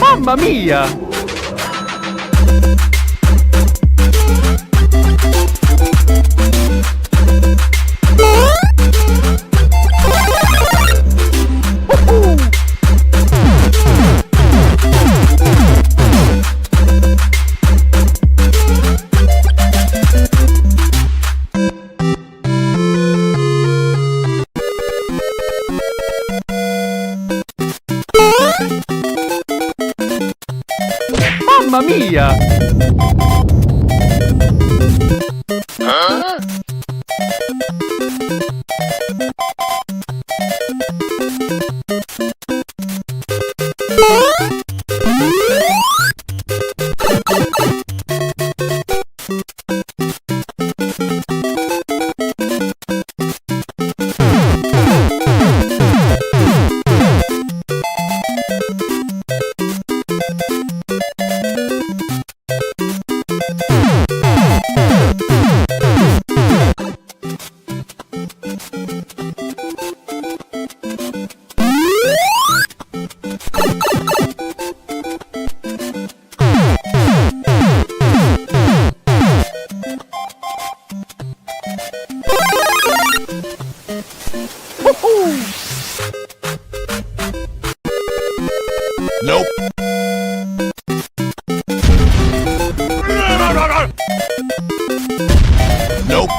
Mamma mia! Mamma mia! Nope. Nope.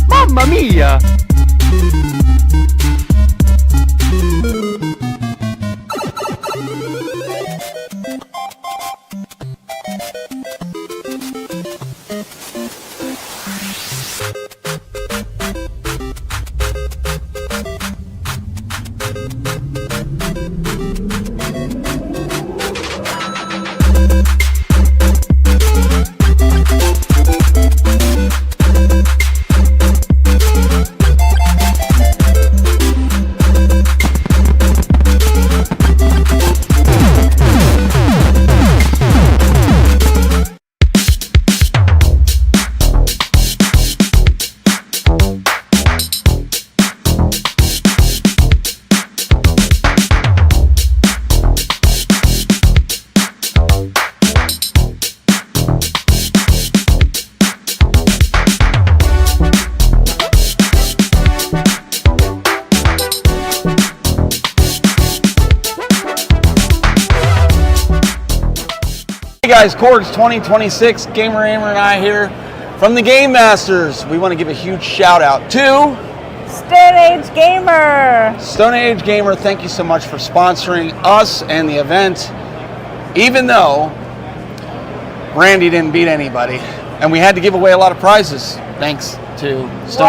Mamma mia! guys, Cords 2026, Gamer Ahmer and I here from the Game Masters. We want to give a huge shout out to Stone Age Gamer. Stone Age Gamer. Thank you so much for sponsoring us and the event, even though Randy didn't beat anybody. And we had to give away a lot of prizes thanks to Stone Age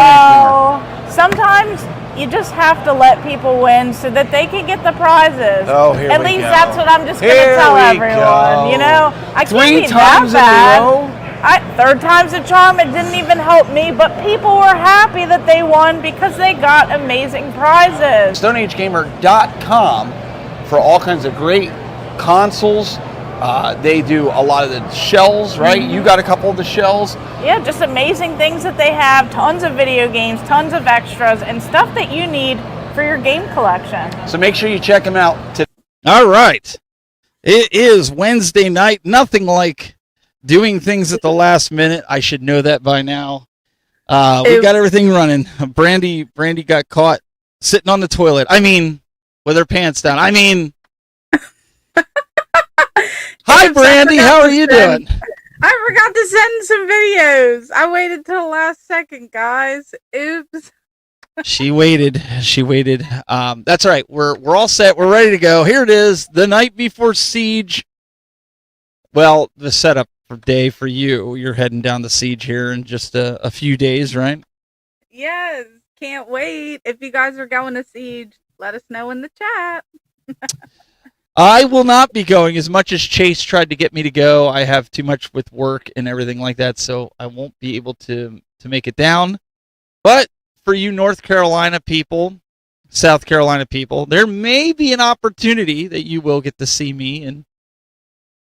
Gamer. Sometimes you just have to let people win so that they can get the prizes. Oh, here At we least go. that's what I'm just going to Here tell we everyone. go. You know, I can't 3 be times that in a row. bad. Third time's a charm. It didn't even help me, but people were happy that they won because they got amazing prizes. StoneAgeGamer.com for all kinds of great consoles. They do a lot of the shells, right? You got a couple of the shells. Yeah, just amazing things that they have. Tons of video games, tons of extras, and stuff that you need for your game collection. So make sure you check them out. All right. It is Wednesday night. Nothing like doing things at the last minute. I should know that by now. We got everything running. Brandy got caught sitting on the toilet. I mean, with her pants down. I mean, hi, Brandy. How are you doing? I forgot to send some videos. I waited till the last second, guys. Oops. She waited. That's all right. We're all set. We're ready to go. Here it is. The night before Siege. Well, the setup day for you. You're heading down the Siege here in just a few days, right? Yes. Can't wait. If you guys are going to Siege, let us know in the chat. I will not be going as much as Chase tried to get me to go. I have too much with work and everything like that, so I won't be able to make it down. But for you North Carolina people, South Carolina people, there may be an opportunity that you will get to see me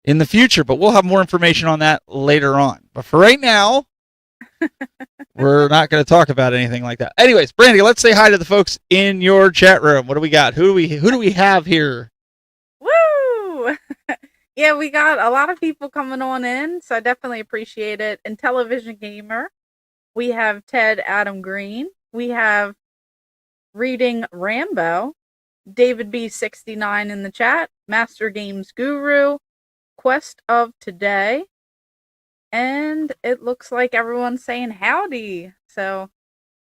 in the future, but we'll have more information on that later on. But for right now, we're not going to talk about anything like that. Anyways, Brandy, let's say hi to the folks in your chat room. What do we got? Who do we have here? Woo! Yeah, we got a lot of people coming on in, so I definitely appreciate it. And Television Gamer, we have Ted Adam Green. We have Reading Rambo, David B69 in the chat, Master Games Guru, Quest of Today, and it looks like everyone's saying howdy. So,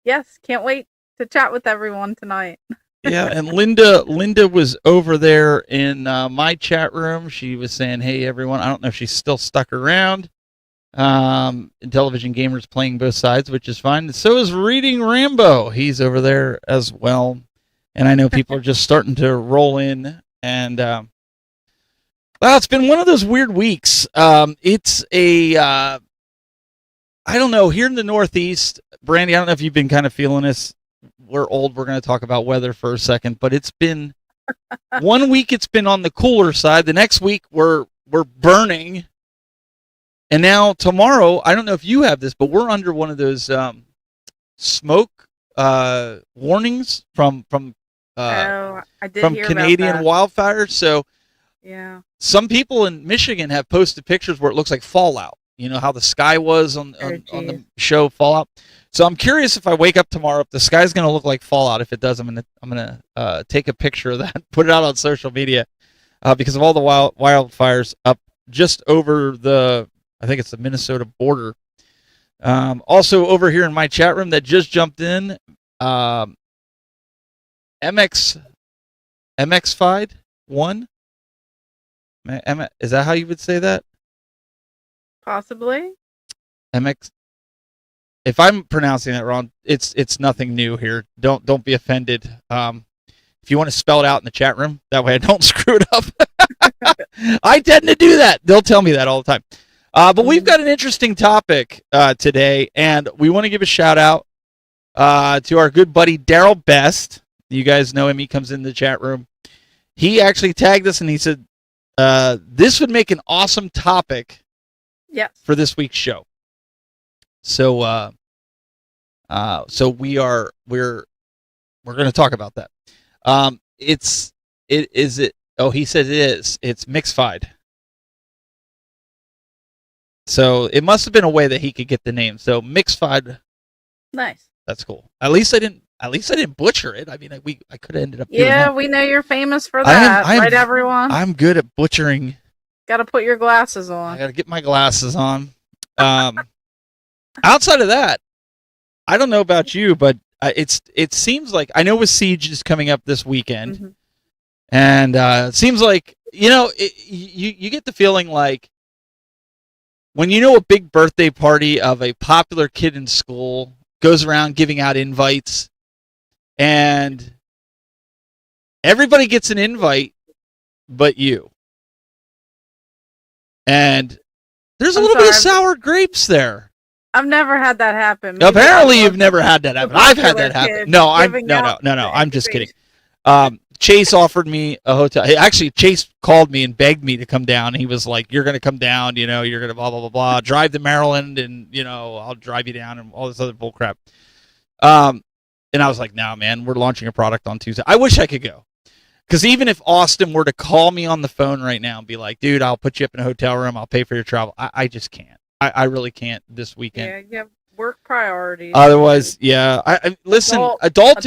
yes, can't wait to chat with everyone tonight. Yeah, and Linda was over there in my chat room. She was saying, "Hey, everyone." I don't know if she's still stuck around. Television Gamers playing both sides, which is fine. So is Reading Rambo. He's over there as well. And I know people are just starting to roll in. And well, it's been one of those weird weeks. It's a I don't know, here in the Northeast, Brandy, I don't know if you've been kind of feeling this. We're old. We're going to talk about weather for a second, but it's been 1 week. It's been on the cooler side. The next week we're burning, and now tomorrow. I don't know if you have this, but we're under one of those smoke warnings from I did from hear Canadian about that. wildfires. So Yeah. some people in Michigan have posted pictures where it looks like fallout. You know how the sky was on the show Fallout. So I'm curious if I wake up tomorrow, if the sky's going to look like Fallout. If it does, I'm gonna take a picture of that, put it out on social media, because of all the wildfires up just over I think it's the Minnesota border. Also over here in my chat room that just jumped in, MX5 1. Is that how you would say that? Possibly. MX. If I'm pronouncing that wrong, it's nothing new here. Don't be offended. If you want to spell it out in the chat room, that way I don't screw it up. I tend to do that. They'll tell me that all the time. But we've got an interesting topic today, and we want to give a shout out to our good buddy Daryl Best. You guys know him. He comes in the chat room. He actually tagged us, and he said this would make an awesome topic. Yes. For this week's show. So we're going to talk about that. He says it is. It's Mixfied. So it must have been a way that he could get the name. So Mixfied. Nice. That's cool. At least I didn't butcher it. I mean, I could have ended up doing Yeah, that. we know you're famous for that, right, everyone? I'm good at butchering Got to put your glasses I on. got to get my glasses on. Outside of that, I don't know about you, but it seems like I know with Siege is coming up this weekend, Mhm. and it seems like you get the feeling like when a big birthday party of a popular kid in school goes around giving out invites, and everybody gets an invite but you. And there's a little bit of sour grapes there. I've never had that happen. Maybe Apparently, you've never had that happen. I've had that popular happen. kid No, giving out the I'm just kidding. Chase offered me a hotel. Actually, Chase called me and begged me to come down. He was like, "You're going to come down. You're going to blah blah blah blah. Drive to Maryland, and I'll drive you down, and all this other bull crap." And I was like, "No, man, we're launching a product on Tuesday. I wish I could go." Because even if Austin were to call me on the phone right now and be like, "Dude, I'll put you up in a hotel room. I'll pay for your travel," I just can't. I really can't this weekend. Yeah, you have work priorities. Otherwise, yeah. I listen. Adult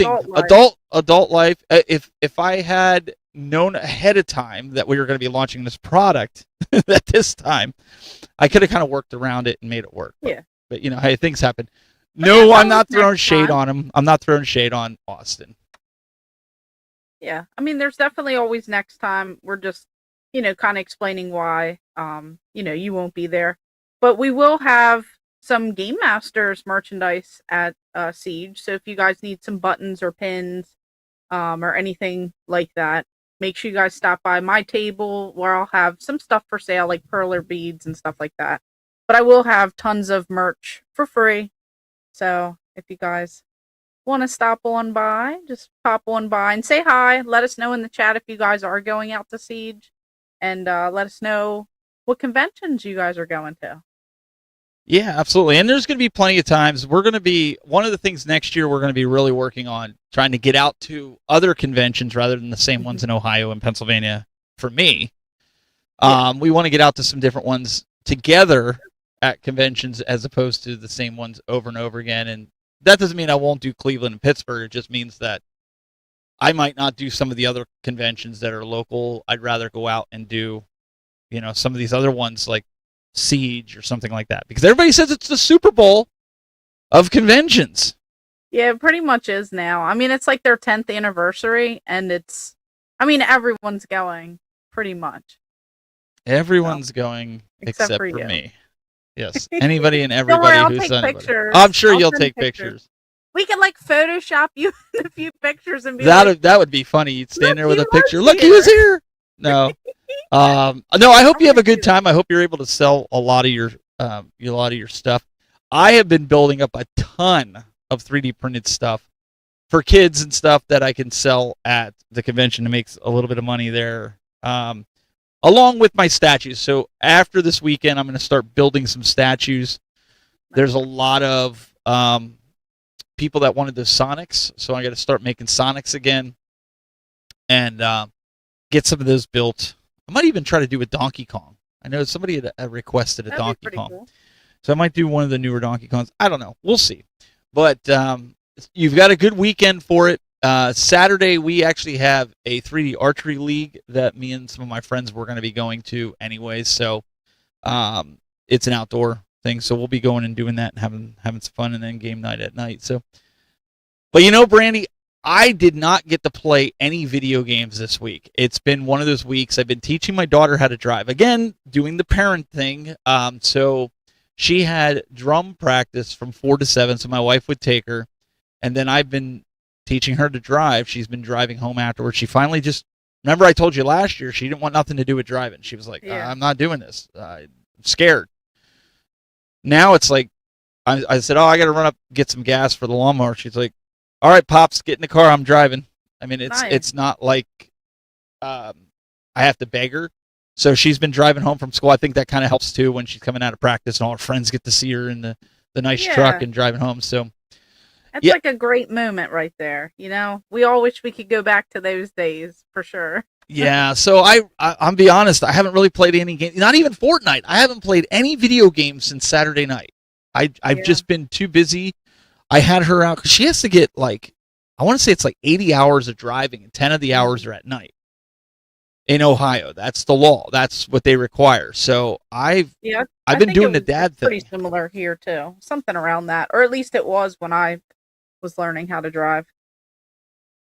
life. If I had known ahead of time that we were going to be launching this product at this time, I could have kind of worked around it and made it work. Yeah. But hey, things happen. But No, that's I'm not always throwing next shade time. on him. I'm not throwing shade on Austin. Yeah, I mean, there's definitely always next time. We're just, kind of explaining why, you won't be there. But we will have some Game Masters merchandise at Siege. So if you guys need some buttons or pins, or anything like that, make sure you guys stop by my table where I'll have some stuff for sale, like perler beads and stuff like that. But I will have tons of merch for free. So if you guys want to stop on by, just pop on by and say hi. Let us know in the chat if you guys are going out to Siege, and let us know what conventions you guys are going to. Yeah, absolutely. And there's going to be plenty of times. We're going to be, one of the things next year we're going to be really working on trying to get out to other conventions rather than the same ones in Ohio and Pennsylvania for me. We want to get out to some different ones together at conventions as opposed to the same ones over and over again. And that doesn't mean I won't do Cleveland and Pittsburgh. It just means that I might not do some of the other conventions that are local. I'd rather go out and do, some of these other ones like Siege or something like that. Because everybody says it's the Super Bowl of conventions. Yeah, it pretty much is now. I mean, it's like their 10th anniversary, and everyone's going, pretty much. Everyone's going except for you. me. Yes, anybody and Don't worry, everybody I'll who's take anybody. pictures. I'm sure I'll you'll send take pictures. We can Photoshop you in a few pictures and be That would be funny. You'd stand there with a he was picture. Look, he here." was here. No, no. I hope you have a good time. I hope you're able to sell a lot of your stuff. I have been building up a ton of 3D printed stuff for kids and stuff that I can sell at the convention to make a little bit of money there. Along with my statues. So after this weekend, I'm going to start building some statues. There's a lot of people that wanted the Sonics, so I got to start making Sonics again and get some of those built. I might even try to do a Donkey Kong. I know somebody had requested a Donkey Kong. Cool. So I might do one of the newer Donkey Kongs. I don't know. We'll see. But you've got a good weekend for it. Saturday, we actually have a 3D archery league that me and some of my friends were going to be going to anyways. So it's an outdoor thing. So we'll be going and doing that and having some fun, and then game night at night. So, but Brandy, I did not get to play any video games this week. It's been one of those weeks. I've been teaching my daughter how to drive. Again, doing the parent thing. So she had drum practice from 4 to 7, so my wife would take her. And then I've been teaching her to drive. She's been driving home afterwards. She finally just, remember I told you last year, she didn't want nothing to do with driving. She was like, I'm not doing this. I'm scared. Now it's like, I said, I got to run up get some gas for the lawnmower. She's like, all right, Pops, get in the car. I'm driving. I mean, it's not like I have to beg her. So she's been driving home from school. I think that kind of helps too when she's coming out of practice and all her friends get to see her in the nice truck and driving home. So that's like a great moment right there. We all wish we could go back to those days for sure. Yeah. So I'm be honest. I haven't really played any game, not even Fortnite. I haven't played any video games since Saturday night. I've just been too busy. I had her out because she has to get I want to say it's like 80 hours of driving, and 10 of the hours are at night. in Ohio. That's the law. That's what they require. So I've been doing the dad thing. Pretty similar here too. Something around that, or at least it was when I was learning how to drive.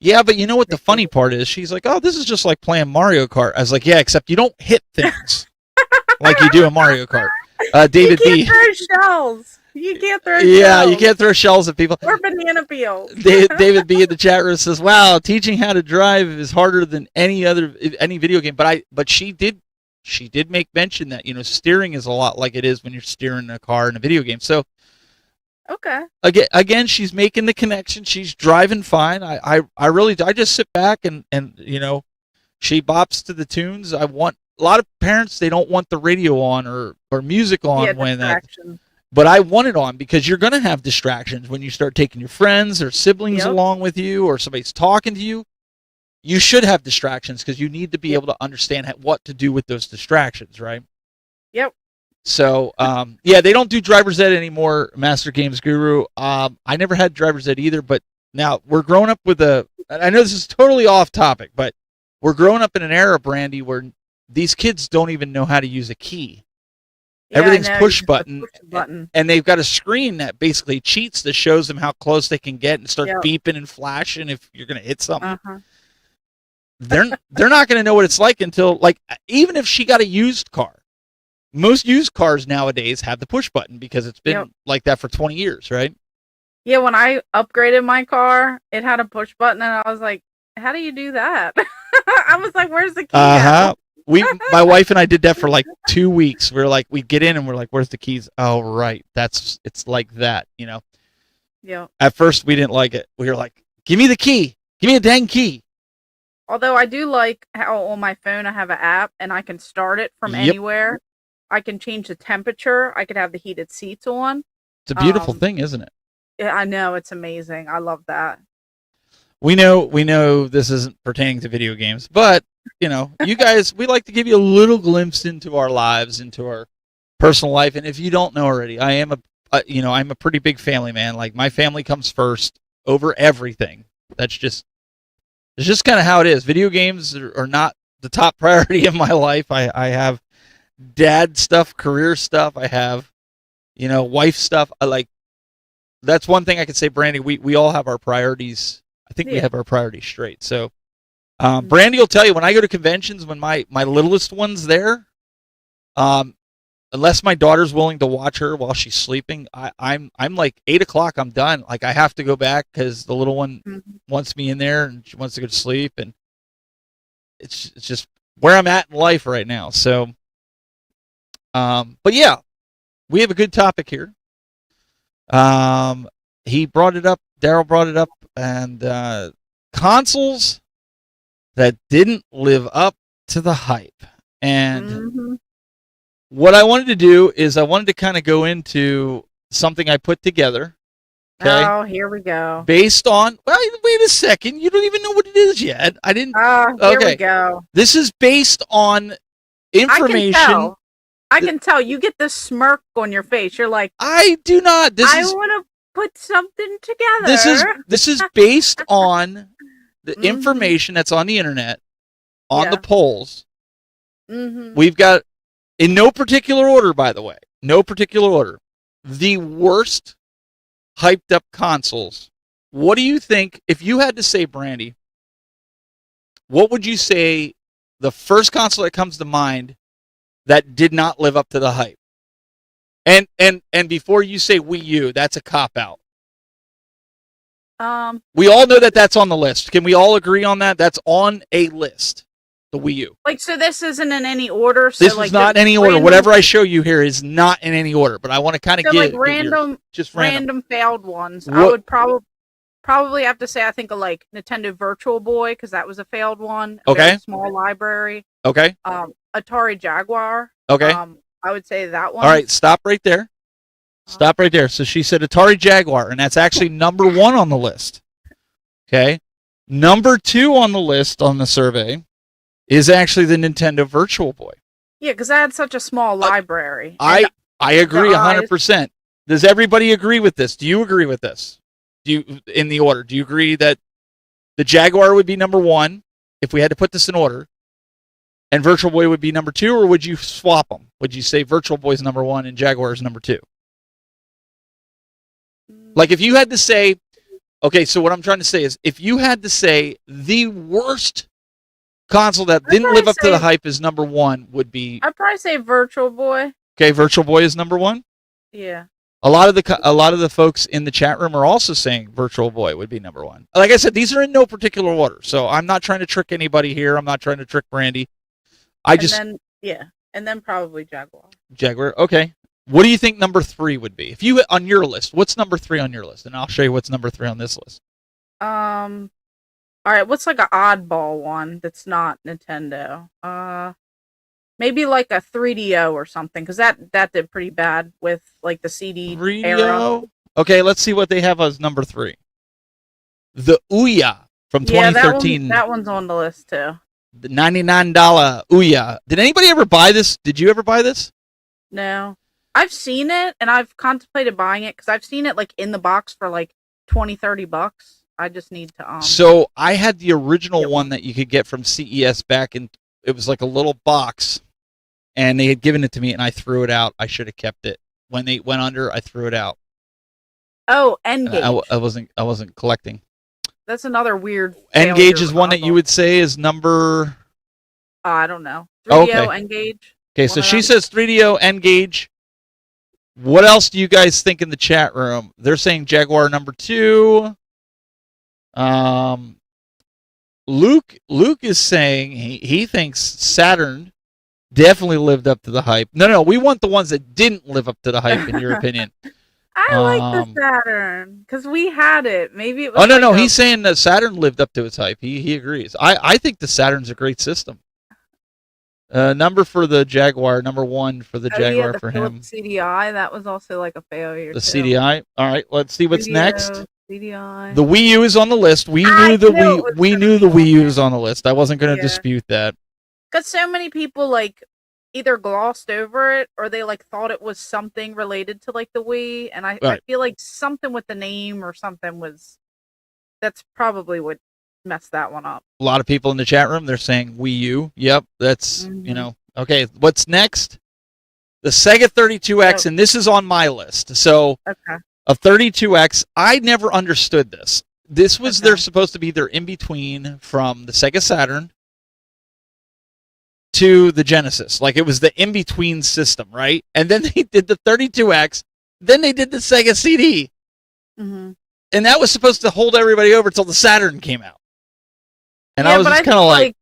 Yeah, but you know what the funny part is? She's like, "Oh, this is just like playing Mario Kart." I was like, "Yeah, except you don't hit things like you do in Mario Kart." David you B. can't throw shells. You can't throw Yeah, shells. you can't throw shells at people. Or banana peels. David B. in the chat room says, "Wow, teaching how to drive is harder than any video game." But she did make mention that steering is a lot like it is when you're steering a car in a video game. So okay. Again, she's making the connection. She's driving fine. I just sit back and she bops to the tunes. A lot of parents, they don't want the radio on or music on when that. But I want it on because you're going to have distractions when you start taking your friends or siblings along with you or somebody's talking to you. You should have distractions because you need to be able to understand what to do with those distractions, right? Yep. So, they don't do driver's ed anymore, Master Games Guru. I never had driver's ed either, but now we're growing up with I know this is totally off topic, but we're growing up in an era, Brandy, where these kids don't even know how to use a key. Yeah, everything's push button, button, and they've got a screen that basically cheats that shows them how close they can get and start beeping and flashing if you're going to hit something. Uh-huh. They're not going to know what it's like until, even if she got a used car. Most used cars nowadays have the push button because it's been like that for 20 years, right? Yeah, when I upgraded my car, it had a push button, and I was like, how do you do that? I was like, where's the key? My wife and I did that for like 2 weeks. We were like, we get in and we're like, where's the keys? Oh, right. It's like that, Yeah. At first we didn't like it. We were like, give me the key. Give me a dang key. Although I do like how on my phone I have an app and I can start it from anywhere. I can change the temperature. I could have the heated seats on. It's a beautiful thing, isn't it? Yeah, I know. It's amazing. I love that. We know this isn't pertaining to video games, but you guys, we like to give you a little glimpse into our lives, into our personal life. And if you don't know already, I am I'm a pretty big family man. Like, my family comes first over everything. It's just kind of how it is. Video games are not the top priority of my life. I have dad stuff, career stuff. I have, wife stuff. That's one thing I could say, Brandy. We all have our priorities. I think we have our priorities straight. So, Brandy will tell you, when I go to conventions, when my littlest one's there, unless my daughter's willing to watch her while she's sleeping, I'm like 8 o'clock. I'm done. Like, I have to go back because the little one wants me in there and she wants to go to sleep, and it's just where I'm at in life right now. So, but yeah, we have a good topic here. He brought it up. Daryl brought it up, and consoles that didn't live up to the hype. And what I wanted to do is I wanted to kind of go into something I put together. Okay? Oh, here we go. Based on, wait a second. You don't even know what it is yet. I didn't. Oh, here we go. This is based on information. I can tell. You get this smirk on your face. You're like, I do not. I want to put something together. This is based on the information that's on the internet, on the polls. We've got, in no particular order, by the way, no particular order, the worst hyped up consoles. What do you think, if you had to say, Brandy, what would you say the first console that comes to mind that did not live up to the hype? And before you say Wii U, that's a cop out. We all know that that's on the list. Can we all agree on that? That's on a list. The Wii U. So this isn't in any order. So this is not in any order. Whatever I show you here is not in any order. But I want to kind of give random failed ones. What? I would probably have to say I think of Nintendo Virtual Boy because that was a failed one. Okay. Small library. Okay. Atari Jaguar. Okay. I would say that one. All right. Stop right there. Stop right there. So she said Atari Jaguar, and that's actually number 1 on the list. Okay. Number 2 on the list on the survey is actually the Nintendo Virtual Boy. Yeah, because I had such a small library. I agree 100%. Does everybody agree with this? Do you agree with this? Do you, in the order? Do you agree that the Jaguar would be number 1 if we had to put this in order? And Virtual Boy would be number 2, or would you swap them? Would you say Virtual Boy's number 1 and Jaguar's number 2? Like if you had to say, okay, so what I'm trying to say is, if you had to say the worst console that didn't live up to the hype is number 1, would be. I'd probably say Virtual Boy. Okay, Virtual Boy is number 1. Yeah. A lot of the folks in the chat room are also saying Virtual Boy would be number 1. Like I said, these are in no particular order, so I'm not trying to trick anybody here. I'm not trying to trick Brandy. And then probably Jaguar. Jaguar. Okay. What do you think number 3 would be? If you on your list, what's number 3 on your list? And I'll show you what's number 3 on this list. All right, what's like an oddball one that's not Nintendo? Maybe like a 3DO or something, because that did pretty bad with like the CD 3DO? era. Okay, let's see what they have as number 3. The Ouya from 2013. That one's on the list too. The $99 Ouya. Did anybody ever buy this? Did you ever buy this? No. I've seen it, and I've contemplated buying it, because I've seen it like in the box for like $20-$30. I just need to So I had the original one that you could get from CES back in. It was like a little box, and they had given it to me, and I threw it out. I should have kept it. When they went under, I threw it out. Oh, N-Gage. I wasn't collecting. That's another weird. N-Gage is one that you would say is number. I don't know. 3DO, okay. N-Gage. Okay, so she says 3DO, N-Gage. What else do you guys think in the chat room? They're saying Jaguar number 2. Luke is saying he thinks Saturn definitely lived up to the hype. No, we want the ones that didn't live up to the hype, in your opinion. I like the Saturn because we had it. Maybe it was. Oh no, he's saying that Saturn lived up to its hype. He agrees. I think the Saturn's a great system. Number for the Jaguar, number 1 for the Jaguar the for Philips him. CDI, that was also like a failure. The CDI. All right, let's see what's next. CDI. The Wii U is on the list. We knew the Wii U was on the list. I wasn't going to dispute that. Because so many people like either glossed over it or they like thought it was something related to like the Wii, and I feel like something with the name or something that's probably what messed that one up. A lot of people in the chat room, they're saying Wii U. Yep, that's okay. What's next? The Sega 32X, and this is on my list. So a 32X, I never understood this. This was they're supposed to be their in between from the Sega Saturn to the Genesis. Like it was the in between system, right? And then they did the 32X, then they did the Sega CD. Mm-hmm. And that was supposed to hold everybody over until the Saturn came out. And I was just kind of like...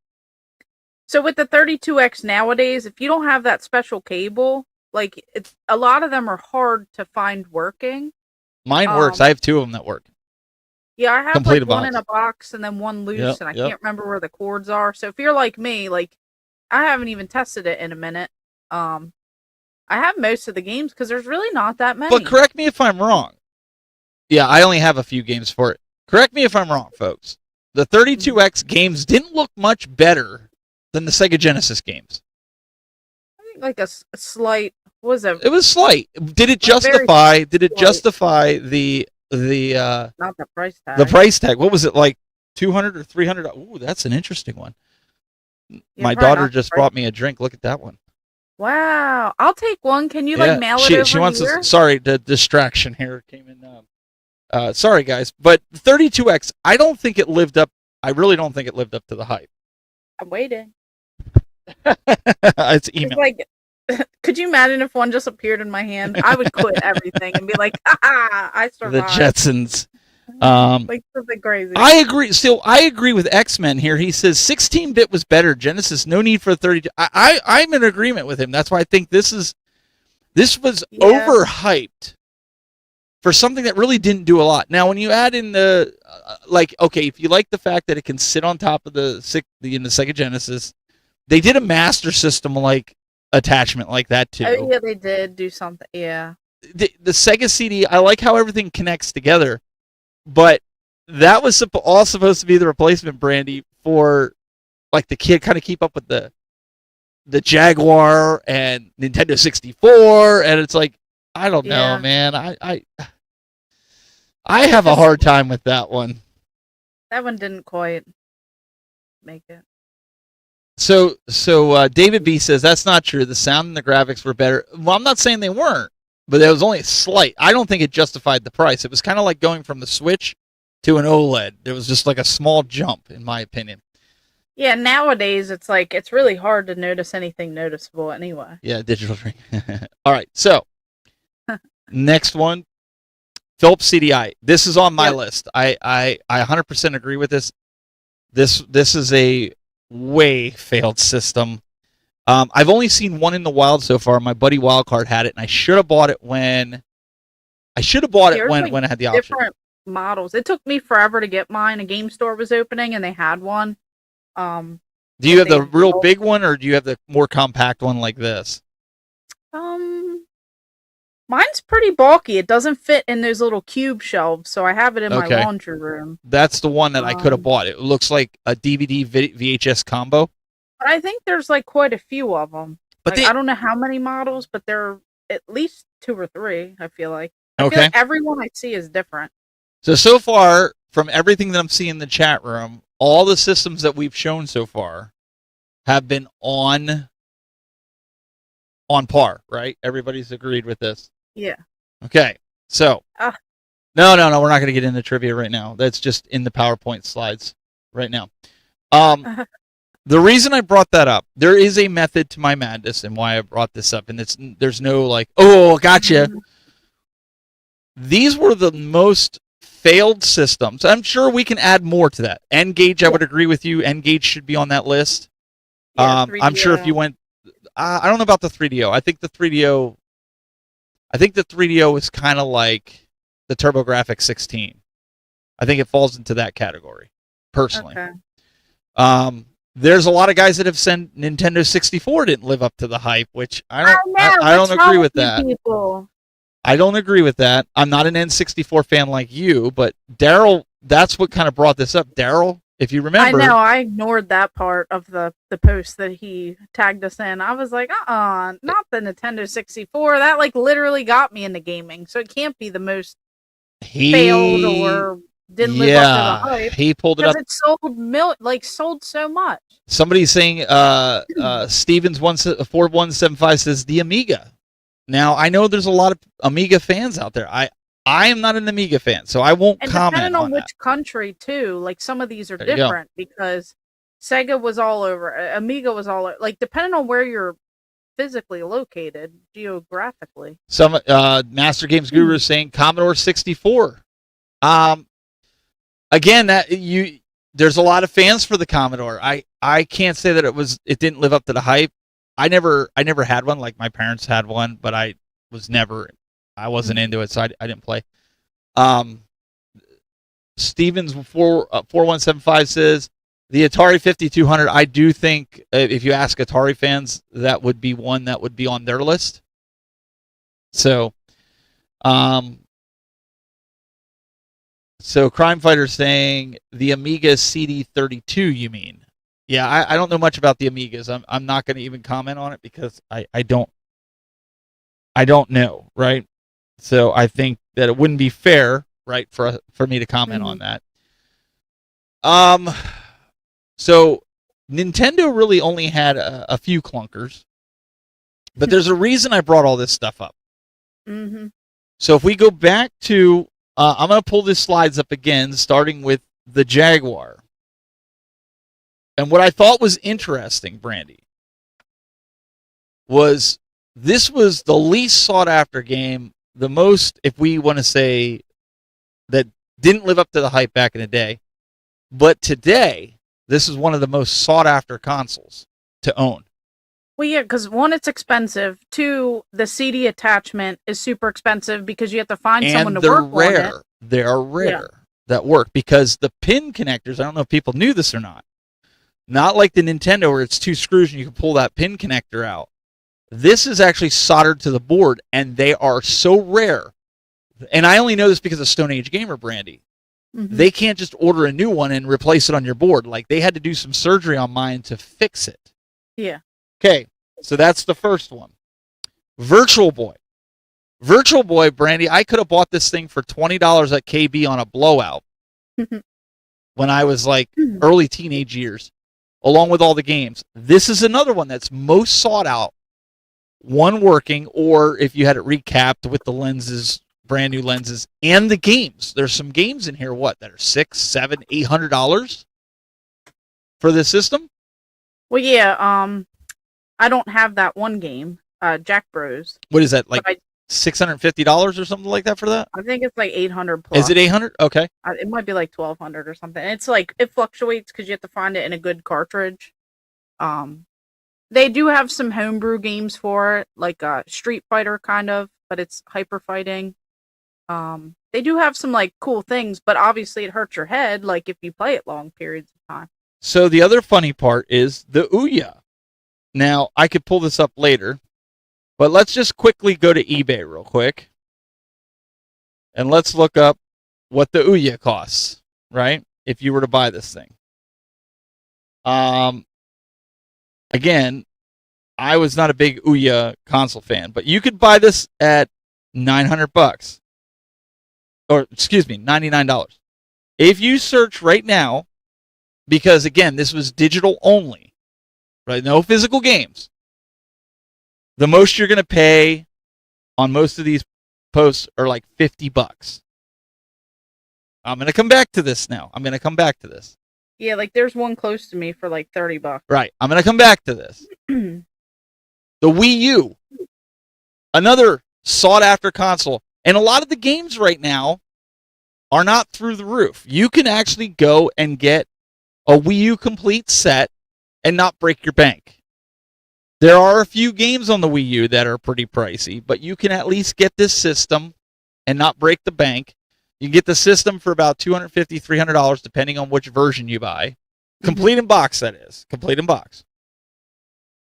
So with the 32X nowadays, if you don't have that special cable, like a lot of them are hard to find working. Mine works. I have 2 of them that work. Yeah, I have like one in a box and then one loose, and I can't remember where the cords are. So if you're like me, like I haven't even tested it in a minute. I have most of the games because there's really not that many. But correct me if I'm wrong. Yeah, I only have a few games for it. Correct me if I'm wrong, folks. The 32X games didn't look much better than the Sega Genesis games. I think like a slight. What was it? It was slight. Did it justify? Did it justify the not the price tag? The price tag. What was it like? $200 or $300? Ooh, that's an interesting one. My daughter just brought me a drink. Look at that one. Wow, I'll take one. Can you like mail it over she wants here? Sorry, the distraction here came in. Sorry guys, but 32X, I don't think it lived up. I really don't think it lived up to the hype. I'm waiting. It's email. Like, could you imagine if one just appeared in my hand? I would quit everything and be like, "Ha! I survived." The Jetsons. Like something crazy. I agree. Still, I agree with X-Men here. He says 16-bit was better. Genesis, no need for 32. I'm in agreement with him. That's why I think this was overhyped for something that really didn't do a lot. Now, when you add in the if you like the fact that it can sit on top of the Sega Genesis, they did a Master System like attachment like that too. Oh yeah, they did do something. Yeah. The Sega CD, I like how everything connects together. But that was all supposed to be the replacement, Brandy, for like the kid kind of keep up with the Jaguar and Nintendo 64, and it's like I don't know, man. I have a hard time with that one. That one didn't quite make it. David B says that's not true. The sound and the graphics were better. Well, I'm not saying they weren't, but it was only slight. I don't think it justified the price. It was kind of like going from the Switch to an OLED. There was just like a small jump, in my opinion. Yeah, nowadays it's like it's really hard to notice anything noticeable anyway. Yeah, digital drink. All right, so next one, Philips CDI. This is on my list. I 100% agree with this. This is a way failed system. I've only seen one in the wild so far. My buddy Wildcard had it, and I should have bought it when I had the option. Different models. It took me forever to get mine. A game store was opening, and they had one. Do you have the real big one, or do you have the more compact one like this? Mine's pretty bulky. It doesn't fit in those little cube shelves, so I have it in my laundry room. That's the one that I could have bought. It looks like a DVD VHS combo. But I think there's like quite a few of them. But I don't know how many models, but there are at least 2 or 3, I feel like. I feel like everyone I see is different. So far, from everything that I'm seeing in the chat room, all the systems that we've shown so far have been on par, right? Everybody's agreed with this. Yeah. Okay. So, no, we're not going to get into trivia right now. That's just in the PowerPoint slides right now. The reason I brought that up, there is a method to my madness and why I brought this up, and there's no like, oh, gotcha. These were the most failed systems. I'm sure we can add more to that. N-Gage, I would agree with you. N-Gage should be on that list. Yeah, I'm sure if you went, I don't know about the 3DO. I think the 3DO is kind of like the TurboGrafx 16. I think it falls into that category, personally. Okay. There's a lot of guys that have said Nintendo 64 didn't live up to the hype, which I don't agree with that. People? I don't agree with that. I'm not an N64 fan like you, but Daryl, that's what kind of brought this up. Daryl, if you remember. I know, I ignored that part of the post that he tagged us in. I was like, not the Nintendo 64. That like literally got me into gaming, so it can't be the most failed or didn't live up to the hype. He pulled it up. It sold so much. Somebody's saying, Stevens 4175 says the Amiga. Now, I know there's a lot of Amiga fans out there. I am not an Amiga fan, so I won't comment depending on which country, too. Like, some of these are different because Sega was all over. Amiga was all over. Like, depending on where you're physically located, geographically. Some Master Games Guru is saying Commodore 64. Again, there's a lot of fans for the Commodore. I can't say that it didn't live up to the hype. I never had one. Like my parents had one, but I wasn't into it, so I didn't play. Stevens 4175 says the Atari 5200. I do think if you ask Atari fans, that would be one that would be on their list. So, Crime Fighter saying the Amiga CD32. You mean? Yeah, I don't know much about the Amigas. I'm not going to even comment on it because I don't know, right? So I think that it wouldn't be fair, right, for me to comment on that. So Nintendo really only had a few clunkers, but there's a reason I brought all this stuff up. Mm-hmm. So if we go back to, I'm going to pull these slides up again, starting with the Jaguar. And what I thought was interesting, Brandy, was this was the least sought after game, the most, if we want to say, that didn't live up to the hype back in the day. But today, this is one of the most sought after consoles to own. Well, yeah, because one, it's expensive. Two, the CD attachment is super expensive because you have to find someone to work on it. They're rare that work because the pin connectors, I don't know if people knew this or not. Not like the Nintendo where it's 2 screws and you can pull that pin connector out. This is actually soldered to the board, and they are so rare. And I only know this because of Stone Age Gamer, Brandy. Mm-hmm. They can't just order a new one and replace it on your board. Like, they had to do some surgery on mine to fix it. Yeah. Okay, so that's the first one. Virtual Boy. Virtual Boy, Brandy, I could have bought this thing for $20 at KB on a blowout when I was like early teenage years. along with all the games. This is another one that's most sought out. One working, or if you had it recapped with the lenses, brand new lenses, and the games. There's some games in here, that are $600, $700, $800 for this system? Well, yeah, I don't have that one game, Jack Bros. What is that, like $650 or something like that for that? I think it's like 800 plus. Is it 800? Okay. It might be like 1200 or something. It's like, it fluctuates because you have to find it in a good cartridge. They do have some homebrew games for it, like Street Fighter kind of, but it's hyper fighting. They do have some like cool things, but obviously it hurts your head, like if you play it long periods of time. So the other funny part is the Ouya. Now, I could pull this up later, but let's just quickly go to eBay real quick. And let's look up what the Ouya costs, right? If you were to buy this thing. Again, I was not a big Ouya console fan, but you could buy this at $900. Or, excuse me, $99. If you search right now, because again, this was digital only, right? No physical games. The most you're going to pay on most of these posts are like $50. I'm going to come back to this now. Yeah, like there's one close to me for like $30. Right. I'm going to come back to this. The Wii U, another sought after console. And a lot of the games right now are not through the roof. You can actually go and get a Wii U complete set and not break your bank. There are a few games on the Wii U that are pretty pricey, but you can at least get this system and not break the bank. You can get the system for about $250, $300, depending on which version you buy. Complete in box, that is. Complete in box.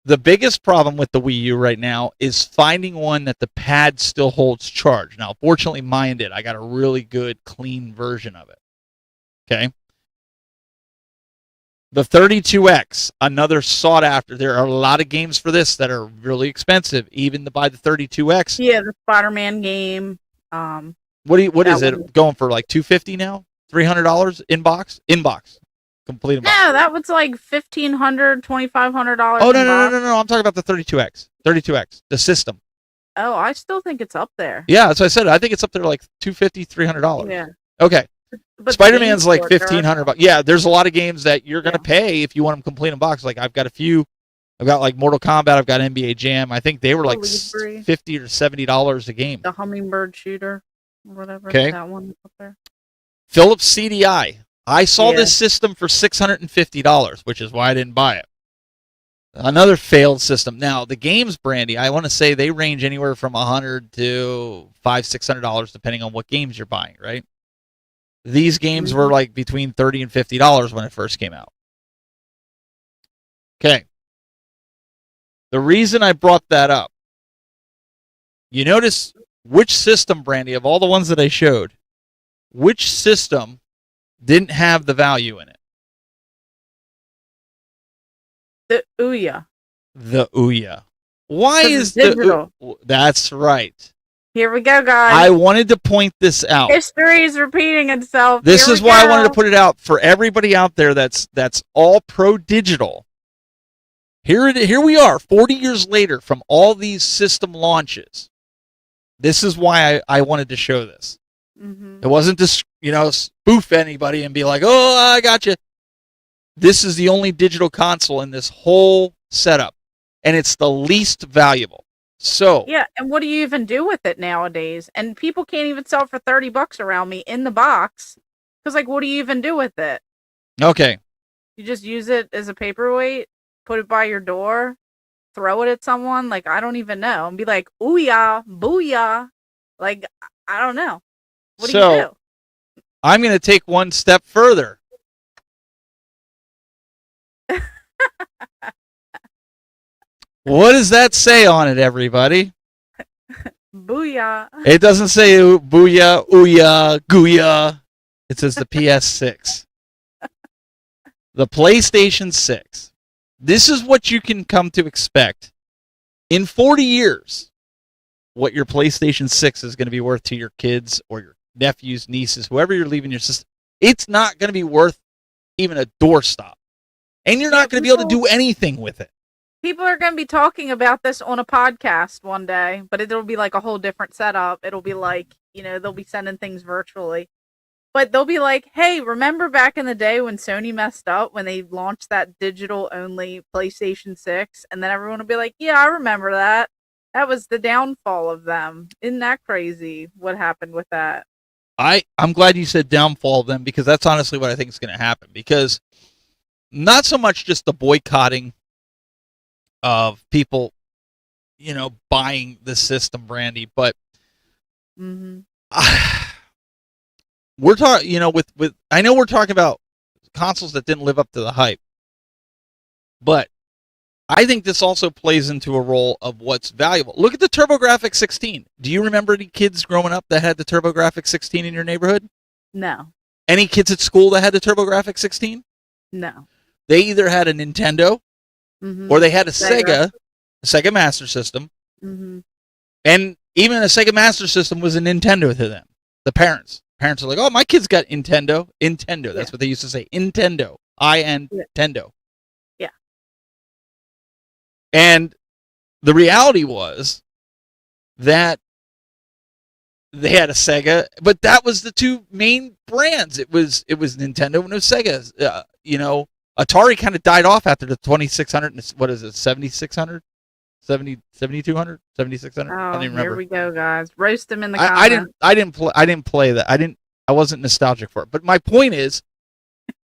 The biggest problem with the Wii U right now is finding one that the pad still holds charge. Now, fortunately, mine did. I got a really good, clean version of it. Okay? The 32X, another sought after. There are a lot of games for this that are really expensive, even to buy the 32X. Yeah, the Spider-Man game. What is it going for? Like $250 now? $300 in box? In box. Complete in box. No, that was like $1,500, $2,500. Oh, no. I'm talking about the 32X. 32X, the system. Oh, I still think it's up there. Yeah, that's what I said. I think it's up there like $250, $300. Yeah. Okay. But Spider-Man's like $1,500. Yeah, there's a lot of games that you're going to pay if you want them complete in box. Like I've got a few. I've got like Mortal Kombat. I've got NBA Jam. I think they were like $50 or $70 a game. The Hummingbird Shooter or whatever. Okay. That one up there. Philips CDI. I saw this system for $650, which is why I didn't buy it. Another failed system. Now, the games, Brandy, I want to say they range anywhere from $100 to $500, $600, depending on what games you're buying, right? These games were like between $30 and $50 when it first came out. Okay. The reason I brought that up, you notice which system, Brandy, of all the ones that I showed, which system didn't have the value in it? The Ouya. The Ouya. Why is digital? That's right. Here we go, guys. I wanted to point this out. History is repeating itself. This is why I wanted to put it out for everybody out there that's all pro digital. Here we are, 40 years later from all these system launches. This is why I wanted to show this. Mm-hmm. It wasn't to spoof anybody and be like, oh, I got you. This is the only digital console in this whole setup, and it's the least valuable. So yeah, and what do you even do with it nowadays? And people can't even sell it for $30 around me in the box. Because, like, what do you even do with it? Okay. You just use it as a paperweight, put it by your door, throw it at someone? Like, I don't even know. And be like, ooh-yah, booyah. Like, I don't know. What do you do? I'm going to take one step further. What does that say on it, everybody? Booyah. It doesn't say booyah, ooyah, gooyah. It says the PS6. The PlayStation 6. This is what you can come to expect. In 40 years, what your PlayStation 6 is going to be worth to your kids or your nephews, nieces, whoever you're leaving your system. It's not going to be worth even a doorstop. and you're not going to be able to do anything with it. People are going to be talking about this on a podcast one day, but it'll be like a whole different setup. It'll be like, they'll be sending things virtually. But they'll be like, hey, remember back in the day when Sony messed up when they launched that digital-only PlayStation 6? And then everyone will be like, yeah, I remember that. That was the downfall of them. Isn't that crazy what happened with that? I'm glad you said downfall of them, because that's honestly what I think is going to happen. Because not so much just the boycotting of people, buying the system, Brandy, but we're talking, with I know we're talking about consoles that didn't live up to the hype, but I think this also plays into a role of what's valuable. Look at the TurboGrafx 16. Do you remember any kids growing up that had the TurboGrafx 16 in your neighborhood? No. Any kids at school that had the TurboGrafx 16? No. They either had a Nintendo or they had a Sega Master System. And even a Sega Master System was a Nintendo to them. The parents are like, oh, my kid's got Nintendo. That's what they used to say. Nintendo. Nintendo. Yeah. And the reality was that they had a Sega, but that was the two main brands. It was Nintendo and it was Sega. Atari kind of died off after the 2600. What is it? 7600, 7200, 7600. I don't even remember. Here we go, guys. Roast them in the comments. I didn't play that. I wasn't nostalgic for it. But my point is,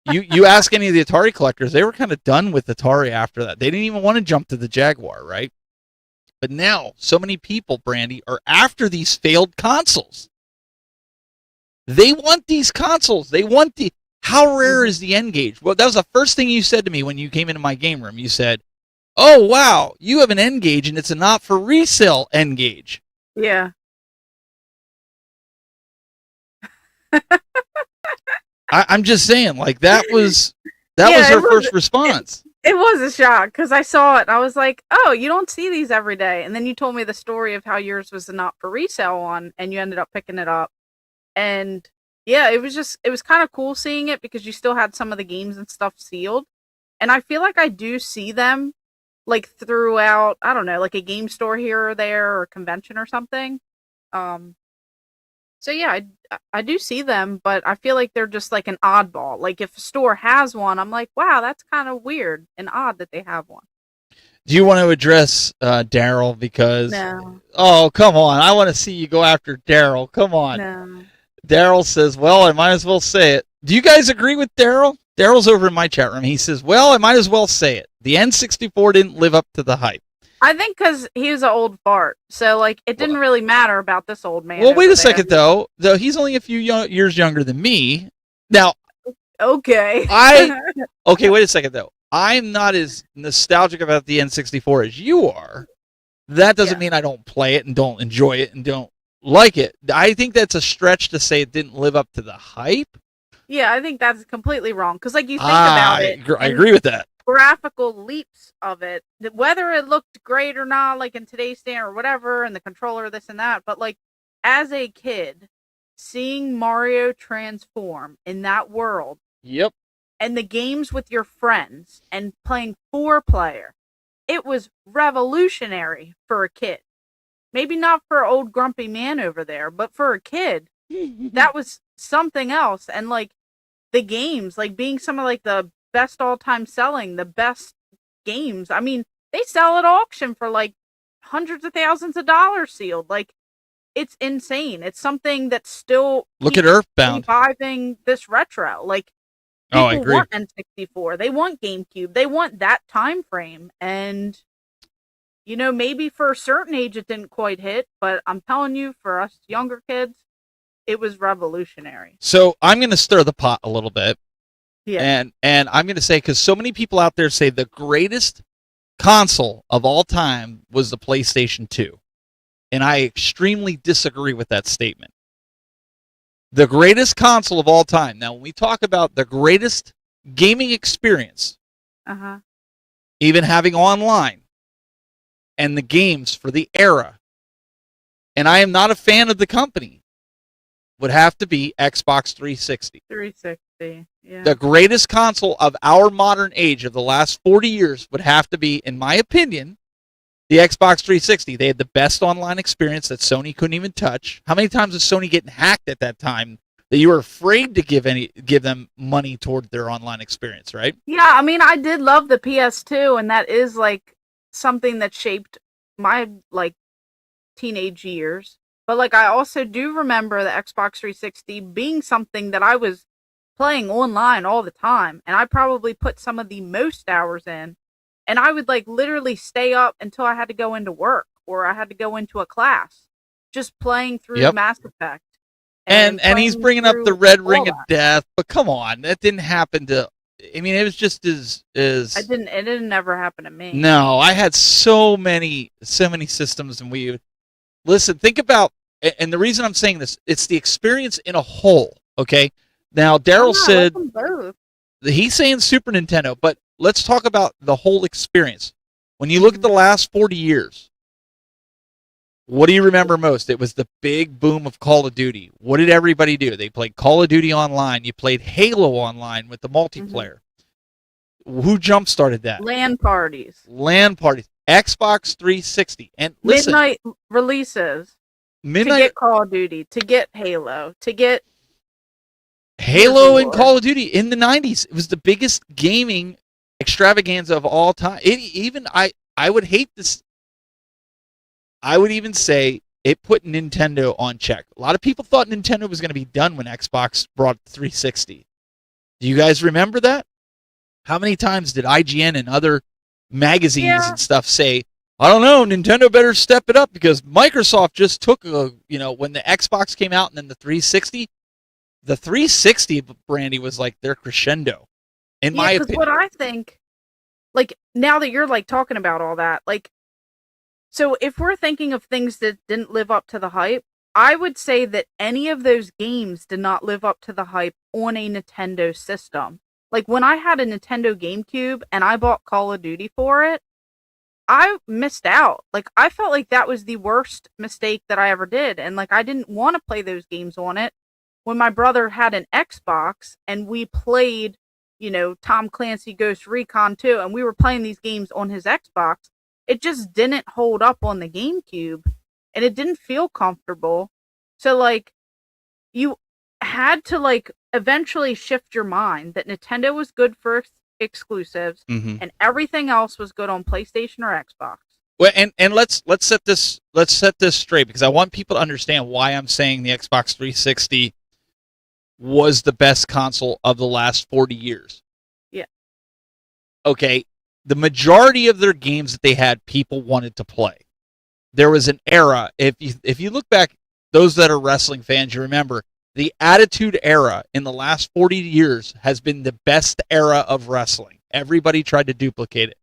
you ask any of the Atari collectors, they were kind of done with Atari after that. They didn't even want to jump to the Jaguar, right? But now, so many people, Brandy, are after these failed consoles. They want these consoles. They want the... How rare is the N-Gage? Well, that was the first thing you said to me when you came into my game room. You said, oh, wow, you have an N-Gage, and it's a not-for-resale N-Gage. Yeah. I'm just saying, like, that was her first response. It was a shock, because I saw it, and I was like, oh, you don't see these every day. And then you told me the story of how yours was a not-for-resale one, and you ended up picking it up. And... yeah, it was kind of cool seeing it because you still had some of the games and stuff sealed. And I feel like I do see them like throughout, I don't know, like a game store here or there or a convention or something. So yeah, I do see them, but I feel like they're just like an oddball. Like if a store has one, I'm like, wow, that's kind of weird and odd that they have one. Do you want to address Daryl? Because No. Oh, come on. I want to see you go after Daryl. Come on. No. Daryl says, well, I might as well say it. Do you guys agree with Daryl? Daryl's over in my chat room. He says, well, I might as well say it. The N64 didn't live up to the hype. I think because he was an old fart. So, like, it didn't really matter about this old man. Well, wait a second, though. Though he's only a few years younger than me. Now, okay. Okay, wait a second, though. I'm not as nostalgic about the N64 as you are. That doesn't mean I don't play it and don't enjoy it and don't like it. I think that's a stretch to say it didn't live up to the hype. Yeah, I think that's completely wrong. Because, like, you think about it. I agree with that. Graphical leaps of it, whether it looked great or not, like in today's standard or whatever, and the controller, this and that. But, like, as a kid, seeing Mario transform in that world. Yep. And the games with your friends and playing 4-player, it was revolutionary for a kid. Maybe not for an old grumpy man over there, but for a kid, that was something else. And like the games, like being some of like the best all-time selling, the best games. I mean, they sell at auction for like hundreds of thousands of dollars sealed. Like it's insane. It's something that's still look at Earthbound reviving this retro. Like people I agree. Want N64, they want GameCube, they want that time frame. And you know, maybe for a certain age it didn't quite hit, but I'm telling you, for us younger kids, it was revolutionary. So I'm going to stir the pot a little bit. Yeah. And I'm going to say, because so many people out there say the greatest console of all time was the PlayStation 2. And I extremely disagree with that statement. The greatest console of all time. Now, when we talk about the greatest gaming experience, even having online, and the games for the era. And I am not a fan of the company. would have to be Xbox 360. 360. Yeah. The greatest console of our modern age of the last 40 years would have to be, in my opinion, the Xbox 360. They had the best online experience that Sony couldn't even touch. How many times was Sony getting hacked at that time that you were afraid to give them money toward their online experience, right? Yeah, I mean, I did love the PS2, and that is like something that shaped my like teenage years. But like I also do remember the Xbox 360 being something that I was playing online all the time, and I probably put some of the most hours in, and I would like literally stay up until I had to go into work or I had to go into a class just playing through Mass Effect. And he's bringing up the Red Ring of Death, but come on, that didn't happen to. I mean, it was just as. It didn't ever happen to me. No, I had so many systems, and we listen. Think about, and the reason I'm saying this, it's the experience in a whole. Okay, now Daryl said he's saying Super Nintendo, but let's talk about the whole experience. When you look at the last 40 years, what do you remember most? It was the big boom of Call of Duty. What did everybody do? They played Call of Duty online. You played Halo online with the multiplayer. Who jump-started that? LAN parties. Xbox 360. And listen, midnight releases. To get Call of Duty, to get Halo, to get Halo and Call of Duty in the 90s. It was the biggest gaming extravaganza of all time. I would hate this. I would even say it put Nintendo on check. A lot of people thought Nintendo was going to be done when Xbox brought 360. Do you guys remember that? How many times did IGN and other magazines and stuff say, I don't know, Nintendo better step it up because Microsoft just took, when the Xbox came out and then the 360, Brandy, was like their crescendo, in my opinion. What I think, like, now that you're, like, talking about all that, like, so if we're thinking of things that didn't live up to the hype, I would say that any of those games did not live up to the hype on a Nintendo system. Like, when I had a Nintendo GameCube and I bought Call of Duty for it, I missed out. Like, I felt like that was the worst mistake that I ever did. And, like, I didn't want to play those games on it. When my brother had an Xbox and we played, Tom Clancy Ghost Recon 2, and we were playing these games on his Xbox, it just didn't hold up on the GameCube, and it didn't feel comfortable. So, like, you had to, like, eventually shift your mind that Nintendo was good for exclusives, and everything else was good on PlayStation or Xbox. Well, and let's set this straight, because I want people to understand why I'm saying the Xbox 360 was the best console of the last 40 years. Yeah. Okay. The majority of their games that they had, people wanted to play. There was an era. If you look back, those that are wrestling fans, you remember the Attitude Era in the last 40 years has been the best era of wrestling. Everybody tried to duplicate it.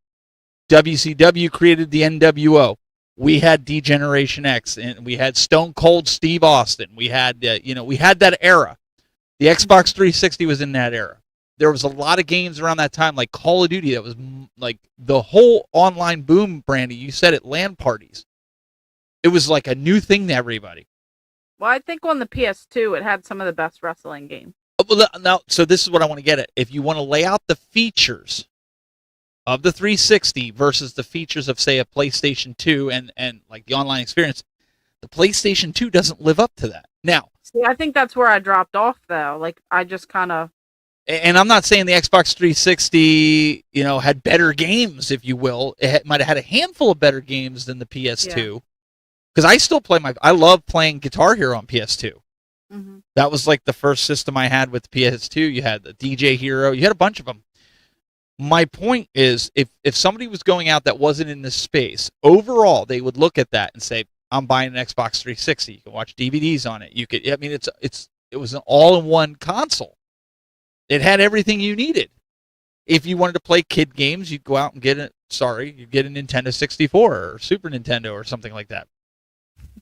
WCW created the NWO. We had D-Generation X, and we had Stone Cold Steve Austin. We had we had that era. The Xbox 360 was in that era. There was a lot of games around that time, like Call of Duty, that was like the whole online boom, Brandy. You said it, LAN parties. It was like a new thing to everybody. Well, I think on the PS2, it had some of the best wrestling games. Well, now, so this is what I want to get at. If you want to lay out the features of the 360 versus the features of, say, a PlayStation 2 and like the online experience, the PlayStation 2 doesn't live up to that. Now, see, I think that's where I dropped off, though. Like, I just kind of... And I'm not saying the Xbox 360, had better games, if you will. It might have had a handful of better games than the PS2. Because I still I love playing Guitar Hero on PS2. Mm-hmm. That was like the first system I had with the PS2. You had the DJ Hero. You had a bunch of them. My point is, if somebody was going out that wasn't in this space, overall, they would look at that and say, I'm buying an Xbox 360. You can watch DVDs on it. It was an all-in-one console. It had everything you needed. If you wanted to play kid games, you'd go out and get a Nintendo 64 or Super Nintendo or something like that.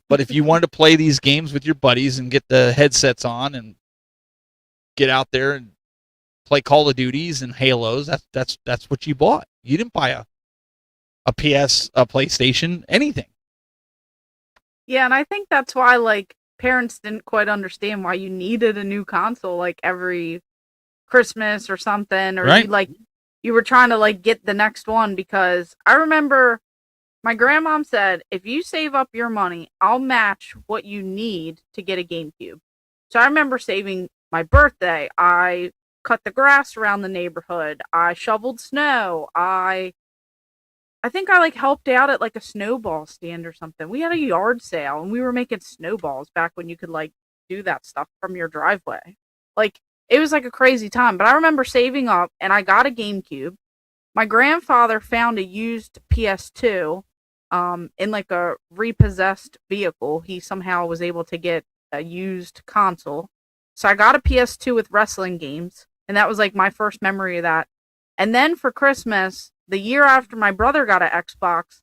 But if you wanted to play these games with your buddies and get the headsets on and get out there and play Call of Duties and Halos, that's what you bought. You didn't buy a PS, a PlayStation, anything. Yeah, and I think that's why, like, parents didn't quite understand why you needed a new console like every Christmas or something, or Right. you were trying to like get the next one, because I remember my grandmom said, if you save up your money, I'll match what you need to get a GameCube. So I remember saving my birthday. I cut the grass around the neighborhood. I shoveled snow. I think I like helped out at like a snowball stand or something. We had a yard sale and we were making snowballs back when you could like do that stuff from your driveway. Like it was like a crazy time, but I remember saving up and I got a GameCube. My grandfather found a used PS2 in like a repossessed vehicle. He somehow was able to get a used console. So I got a PS2 with wrestling games, and that was like my first memory of that. And then for Christmas, the year after my brother got an Xbox,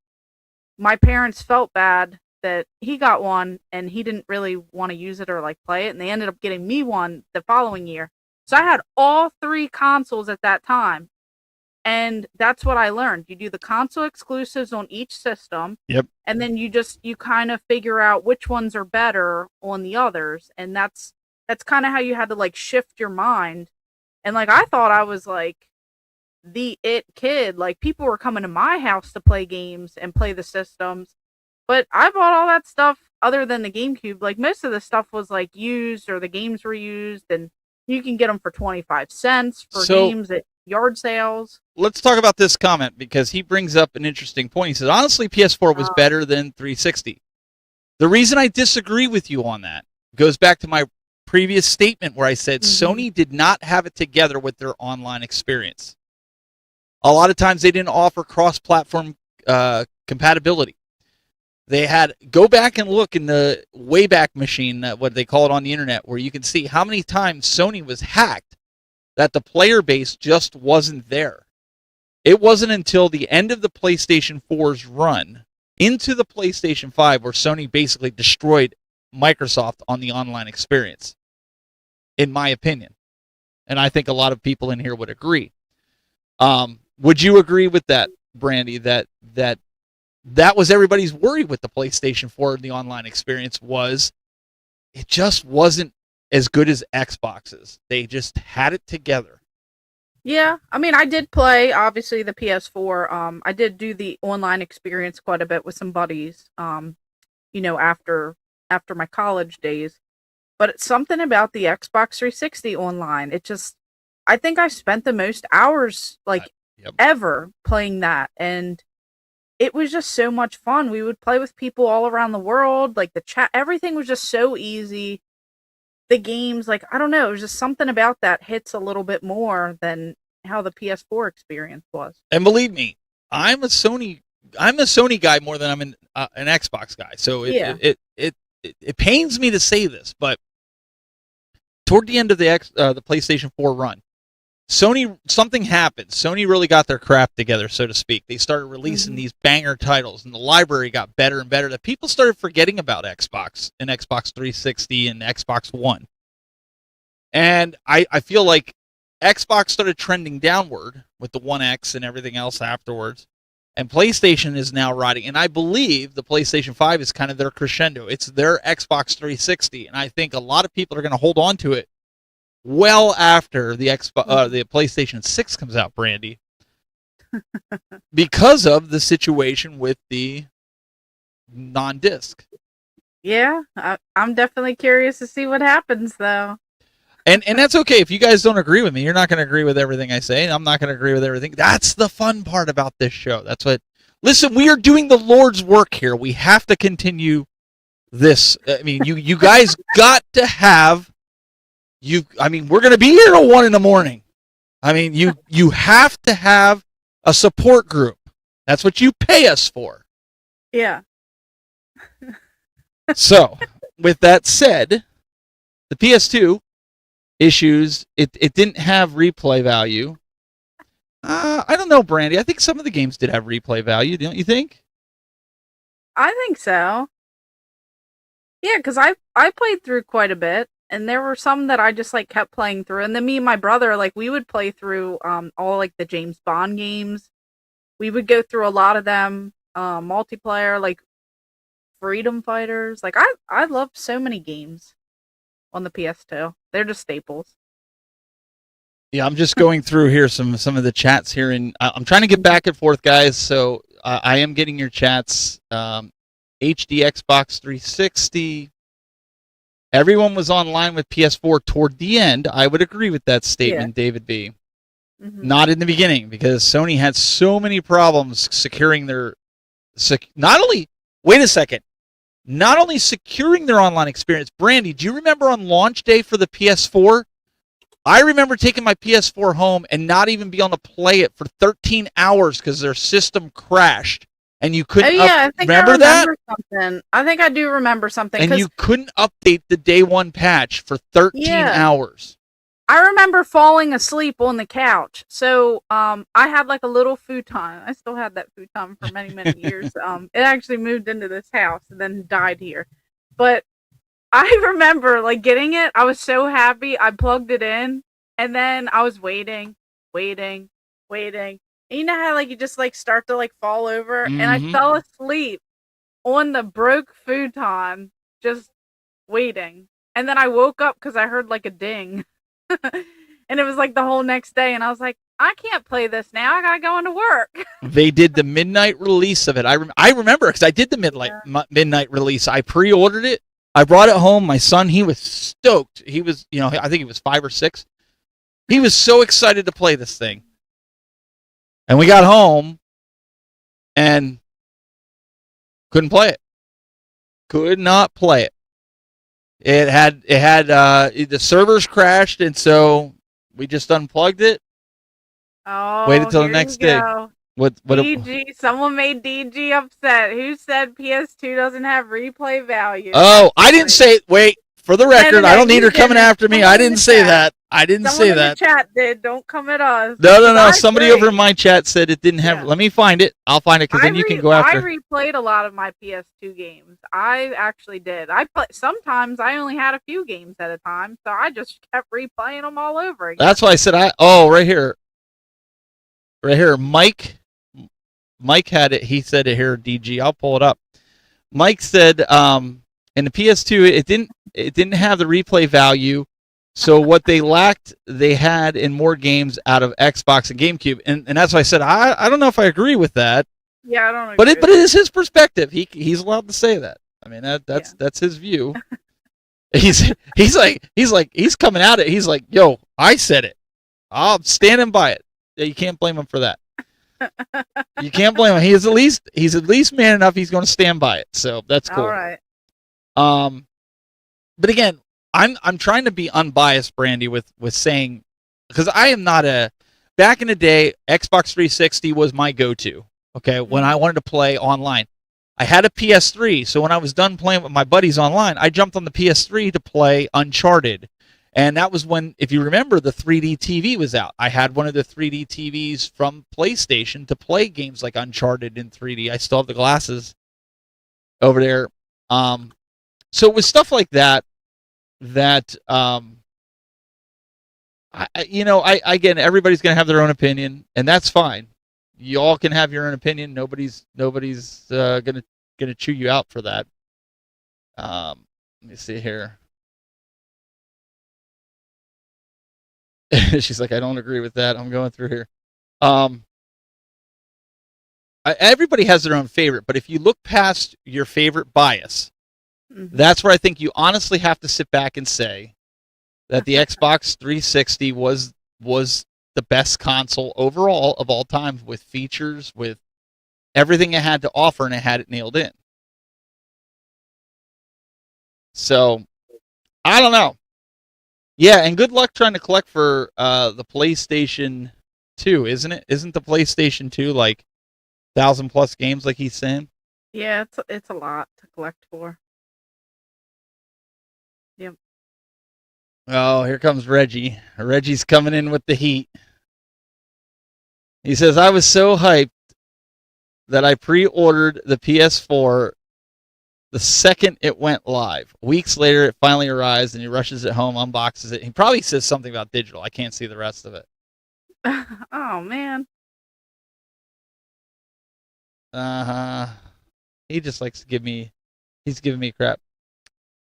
my parents felt bad that he got one and he didn't really want to use it or like play it, and they ended up getting me one the following year. So I had all three consoles at that time. And that's what I learned. You do the console exclusives on each system. Yep. And then you kind of figure out which ones are better on the others. And that's kind of how you had to like shift your mind. And like I thought I was like the it kid. Like people were coming to my house to play games and play the systems. But I bought all that stuff other than the GameCube. Like most of the stuff was like used, or the games were used, and you can get them for 25 cents for games at yard sales. Let's talk about this comment, because he brings up an interesting point. He says, honestly, PS4 was better than 360. The reason I disagree with you on that goes back to my previous statement where I said Sony did not have it together with their online experience. A lot of times they didn't offer cross-platform compatibility. They had, go back and look in the Wayback Machine, what they call it on the internet, where you can see how many times Sony was hacked, that the player base just wasn't there. It wasn't until the end of the PlayStation 4's run into the PlayStation 5 where Sony basically destroyed Microsoft on the online experience, in my opinion. And I think a lot of people in here would agree. Would you agree with that, Brandy, that was everybody's worry with the PlayStation 4 and the online experience, was it just wasn't as good as Xboxes. They just had it together. Yeah, I mean, I did play, obviously, the PS4. I did do the online experience quite a bit with some buddies, after my college days. But it's something about the Xbox 360 online. I think I spent the most hours, ever playing that. And it was just so much fun. We would play with people all around the world. Like the chat, everything was just so easy. The games, like, I don't know, it was just something about that hits a little bit more than how the PS4 experience was. And believe me, I'm a Sony guy more than I'm an Xbox guy. So it pains me to say this, but toward the end of the PlayStation 4 run, something happened. Sony really got their crap together, so to speak. They started releasing these banger titles, and the library got better and better. That people started forgetting about Xbox and Xbox 360 and Xbox One. And I feel like Xbox started trending downward with the One X and everything else afterwards. And PlayStation is now riding. And I believe the PlayStation 5 is kind of their crescendo. It's their Xbox 360. And I think a lot of people are going to hold on to it well after the PlayStation 6 comes out, Brandy, because of the situation with the non-disc. Yeah, I'm definitely curious to see what happens, though. And that's okay. If you guys don't agree with me, you're not going to agree with everything I say, and I'm not going to agree with everything. That's the fun part about this show. Listen, we are doing the Lord's work here. We have to continue this. I mean, you guys got to have... we're going to be here till 1 a.m. I mean, you have to have a support group. That's what you pay us for. Yeah. So, with that said, the PS2 issues, it didn't have replay value. I don't know, Brandy. I think some of the games did have replay value, don't you think? I think so. Yeah, because I played through quite a bit. And there were some that I just kept playing through. And then me and my brother, we would play through all the James Bond games. We would go through a lot of them, multiplayer. Freedom Fighters. Like I love so many games on the PS2. They're just staples. Yeah, I'm just going through here some of the chats here, and I'm trying to get back and forth, guys. So I am getting your chats. HD Xbox 360. Everyone was online with PS4 toward the end. I would agree with that statement, David B. Not in the beginning, because Sony had so many problems securing their not only securing their online experience. Brandy, do you remember on launch day for the PS4? I remember taking my PS4 home and not even be able to play it for 13 hours because their system crashed. And you couldn't I remember that? Something. I think I do remember something. And you couldn't update the day one patch for 13 hours. I remember falling asleep on the couch. So I had like a little futon. I still had that futon for many, many years. It actually moved into this house and then died here. But I remember like getting it. I was so happy. I plugged it in and then I was waiting. And you know how like you just like start to like fall over and I fell asleep on the broke futon just waiting. And then I woke up because I heard like a ding. And it was like the whole next day and I was like, I can't play this now. I gotta go into work. They did the midnight release of it. I remember because I did the midnight release. I pre-ordered it. I brought it home. My son, he was stoked. He was, I think he was 5 or 6. He was so excited to play this thing. And we got home and couldn't play it. Could not play it. It had the servers crashed, and so we just unplugged it. Oh, waited till the next day. What DG, someone made DG upset. Who said PS2 doesn't have replay value? Oh, I didn't say. Wait, for the record, I don't need her coming after me. I didn't say that. I didn't say that. Someone in the chat did. Don't come at us. No. Somebody over in my chat said it didn't have. Let me find it. I'll find it because then you can go after. I replayed a lot of my PS2 games. I actually did. Sometimes I only had a few games at a time, so I just kept replaying them all over again. That's why I said right here. Right here, Mike had it. He said it here, DG. I'll pull it up. Mike said in the PS2 it didn't have the replay value. So what they lacked, they had in more games out of Xbox and GameCube, and that's why I said I don't know if I agree with that. Yeah, I don't agree. But it is his perspective. He's allowed to say that. I mean that's his view. he's coming at it. He's like, yo, I said it. I'm standing by it. Yeah, you can't blame him for that. You can't blame him. He's at least man enough. He's going to stand by it. So that's cool. All right. But again, I'm trying to be unbiased, Brandy, with saying, because I am not back in the day, Xbox 360 was my go-to. Okay, when I wanted to play online, I had a PS3, so when I was done playing with my buddies online, I jumped on the PS3 to play Uncharted. And that was when, if you remember, the 3D TV was out. I had one of the 3D TVs from PlayStation to play games like Uncharted in 3D. I still have the glasses over there. So it was stuff like that again, everybody's going to have their own opinion, and that's fine. You all can have your own opinion. Nobody's gonna chew you out for that. Let me see here. She's like, I don't agree with that. I'm going through here. Everybody has their own favorite, but if you look past your favorite bias, that's where I think you honestly have to sit back and say that the Xbox 360 was the best console overall of all time, with features, with everything it had to offer, and it had it nailed in. So, I don't know. Yeah, and good luck trying to collect for the PlayStation 2, isn't it? Isn't the PlayStation 2 like 1,000+ games like he's saying? Yeah, it's a lot to collect for. Yep. Oh, here comes Reggie. Reggie's coming in with the heat. He says, I was so hyped that I pre-ordered the PS4 the second it went live. Weeks later, it finally arrives, and he rushes it home, unboxes it. He probably says something about digital. I can't see the rest of it. Oh, man. Uh-huh. He just likes to give me He's giving me crap.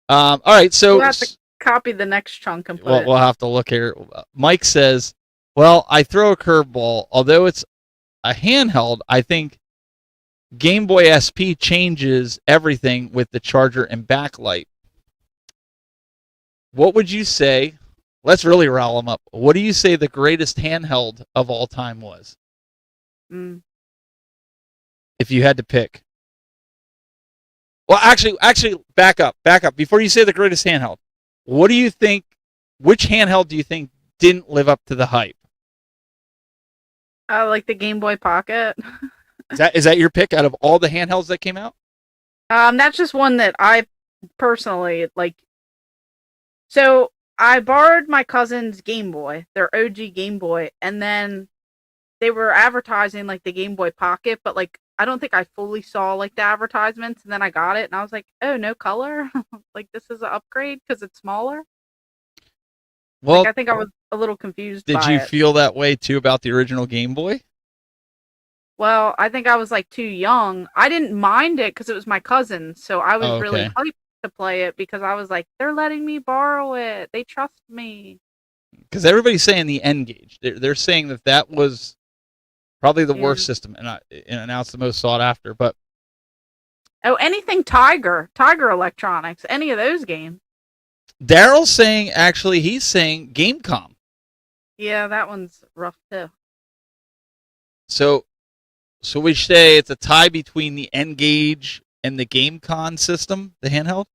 All right, so We'll have to copy the next chunk and put it. we'll have to look here. Mike says, "Well, I throw a curveball. Although it's a handheld, I think Game Boy SP changes everything with the charger and backlight. What would you say? Let's really rile them up. What do you say the greatest handheld of all time was? Mm. If you had to pick." Well, actually, back up. Before you say the greatest handheld, what do you think? Which handheld do you think didn't live up to the hype? Like the Game Boy Pocket. Is that your pick out of all the handhelds that came out? That's just one that I personally like. So I borrowed my cousin's Game Boy, their OG Game Boy, and then they were advertising like the Game Boy Pocket, but like I don't think I fully saw like the advertisements, and then I got it, and I was like, oh, no color, like this is an upgrade because it's smaller. Well, like, I think I was a little confused. Did you feel that way too about the original Game Boy? Well, I think I was like too young. I didn't mind it because it was my cousin, so I was really hyped to play it because I was like, they're letting me borrow it. They trust me. Because everybody's saying the N-Gage. They're saying that was probably the worst system, and now it's the most sought after. But anything Tiger Electronics, any of those games. Daryl's saying he's saying Gamecom. Yeah, that one's rough too. So we say it's a tie between the N-Gage and the GameCon system, the handheld?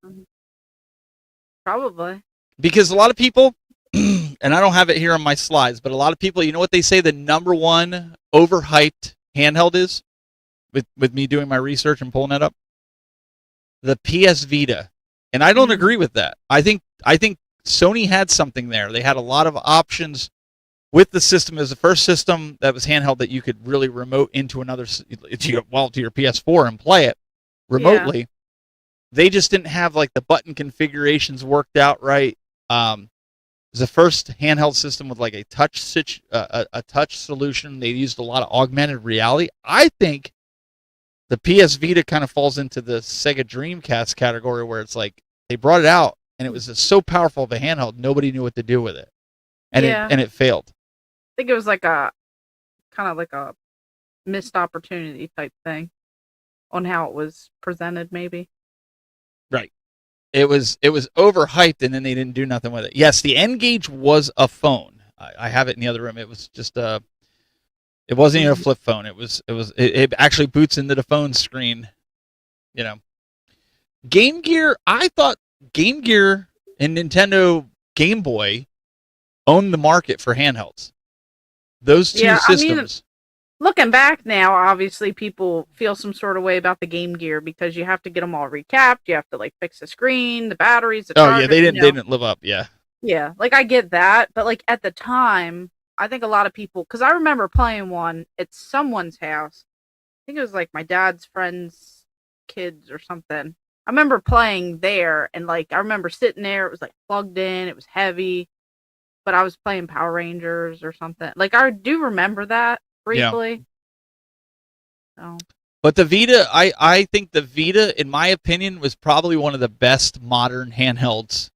Probably. Because a lot of people, and I don't have it here on my slides, but a lot of people, you know what they say the number one overhyped handheld is? With me doing my research and pulling that up? The PS Vita. And I don't agree with that. I think Sony had something there. They had a lot of options with the system. It was the first system that was handheld that you could really remote into to your PS4 and play it remotely. Yeah. They just didn't have like the button configurations worked out right. It was the first handheld system with like a touch solution. They used a lot of augmented reality. I think the PS Vita kind of falls into the Sega Dreamcast category where it's like they brought it out and it was just so powerful of a handheld, nobody knew what to do with it. And it failed. I think it was like a kind of like a missed opportunity type thing on how it was presented, maybe. Right. It was overhyped, and then they didn't do nothing with it. Yes, the N-Gage was a phone. I have it in the other room. It was just it wasn't even a flip phone. It actually boots into the phone screen. You know, Game Gear. I thought Game Gear and Nintendo Game Boy owned the market for handhelds. Those two systems. Looking back now, obviously people feel some sort of way about the Game Gear because you have to get them all recapped. You have to like fix the screen, the batteries. The charger, they didn't live up. Yeah. Yeah, like I get that, but like at the time, I think a lot of people, because I remember playing one at someone's house. I think it was like my dad's friend's kids or something. I remember playing there, and like I remember sitting there. It was like plugged in. It was heavy, but I was playing Power Rangers or something. Like I do remember that briefly. Yeah. So. But the Vita, I think the Vita, in my opinion, was probably one of the best modern handhelds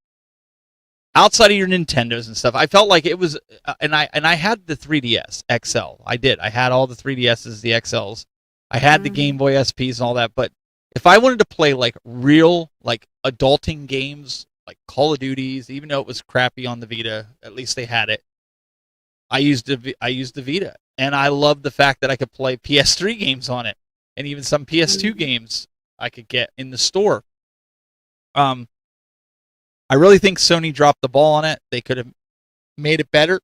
outside of your Nintendos and stuff. I felt like it was, and I had the 3DS XL. I did. I had all the 3DSs, the XLs. I had the Game Boy SPs and all that. But if I wanted to play like real, like adulting games, like Call of Duties, even though it was crappy on the Vita, at least they had it. I used the Vita, and I loved the fact that I could play PS3 games on it, and even some PS2 games I could get in the store. I really think Sony dropped the ball on it. They could have made it better.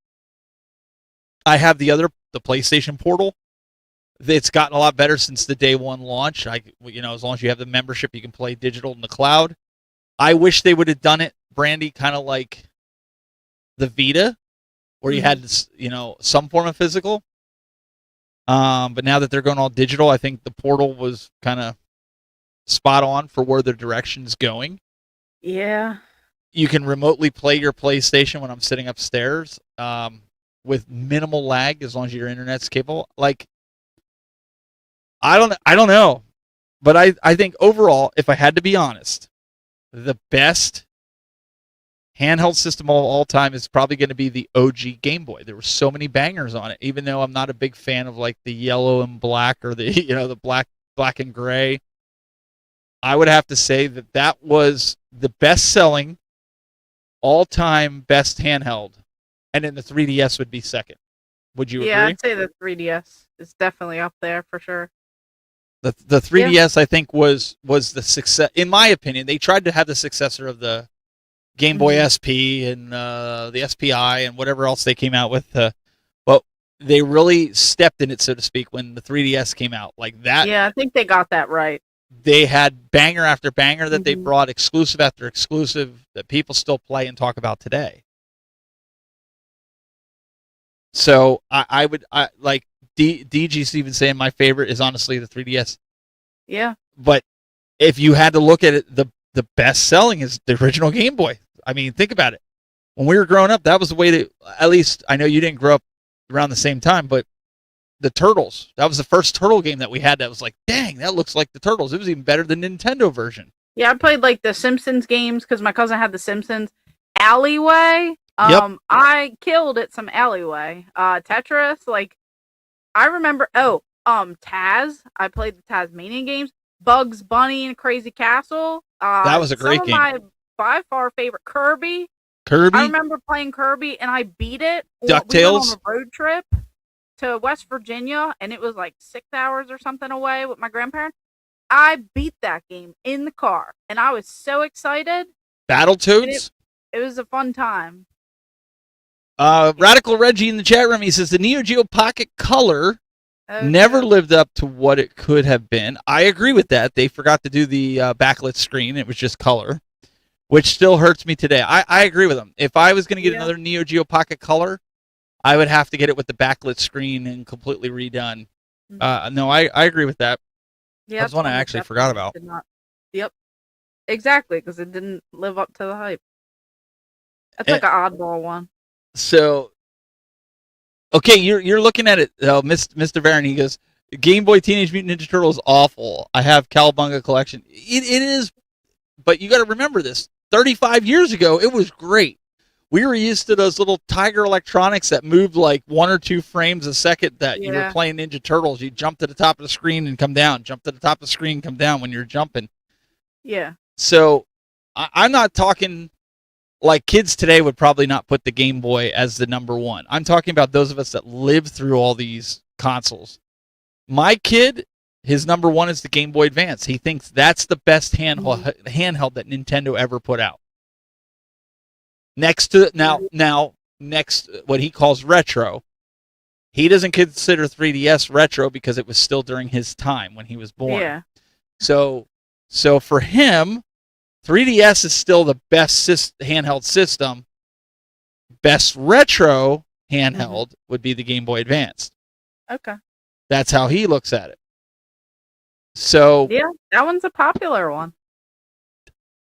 I have the PlayStation Portal. It's gotten a lot better since the day one launch. As long as you have the membership, you can play digital in the cloud. I wish they would have done it, Brandy, kind of like the Vita, where you had some form of physical. But now that they're going all digital, I think the Portal was kind of spot on for where the direction's going. Yeah. You can remotely play your PlayStation when I'm sitting upstairs with minimal lag as long as your internet's capable. Like, I don't know. But I think overall, if I had to be honest, the best handheld system of all time is probably going to be the OG Game Boy. There were so many bangers on it, even though I'm not a big fan of like the yellow and black or the the black and gray. I would have to say that was the best selling all time best handheld, and then the 3DS would be second. Would you Yeah, agree? I'd say the 3DS is definitely up there for sure. The 3DS I think was the success in my opinion. They tried to have the successor of the Game Boy SP and the SPI and whatever else they came out with, but they really stepped in it, so to speak, when the 3DS came out. Like that, Yeah, I think they got that right. they had banger after banger that they brought, exclusive after exclusive, that people still play and talk about today. So I would like DG's even saying my favorite is honestly the 3DS. Yeah. But if you had to look at it, the best selling is the original Game Boy. I mean, think about it. When we were growing up, that was the way that, at least I know you didn't grow up around the same time, but the Turtles, that was the first Turtle game that we had that was like, dang, that looks like the Turtles. It was even better than the Nintendo version. Yeah, I played like the Simpsons games because my cousin had the Simpsons. Alleyway. Yep. I killed at some Alleyway. Tetris, like I remember Taz. I played the Tasmanian games. Bugs Bunny and Crazy Castle. That was a great game. My by far favorite Kirby. Kirby? I remember playing Kirby and I beat it. DuckTales? We went on a road trip to West Virginia and it was like 6 hours or something away with my grandparents. I beat that game in the car and I was so excited. Battletoads? It was a fun time. Radical Reggie in the chat room, he says the Neo Geo Pocket Color never lived up to what it could have been. I agree with that. They forgot to do the backlit screen. It was just color, which still hurts me today. I agree with them. If I was going to get another Neo Geo Pocket Color, I would have to get it with the backlit screen and completely redone. No, I agree with that. Yeah, that's one I actually forgot about. Yep. Exactly, because it didn't live up to the hype. That's like an oddball one. So, okay, you're looking at it, Mr. Varon. He goes, Game Boy Teenage Mutant Ninja Turtles awful. I have Cowabunga collection. It is, but you got to remember this. 35 years ago, it was great. We were used to those little Tiger electronics that moved like 1 or 2 frames a second. That you were playing Ninja Turtles. You jump to the top of the screen and come down. Jump to the top of the screen, come down when you're jumping. Yeah. So, I'm not talking. Like kids today would probably not put the Game Boy as the number one. I'm talking about those of us that lived through all these consoles. My kid, his number one is the Game Boy Advance. He thinks that's the best handheld that Nintendo ever put out. Next to next what he calls retro. He doesn't consider 3DS retro because it was still during his time when he was born. Yeah. So for him, 3DS is still the best handheld system. Best retro handheld would be the Game Boy Advance. Okay. That's how he looks at it. So yeah, that one's a popular one.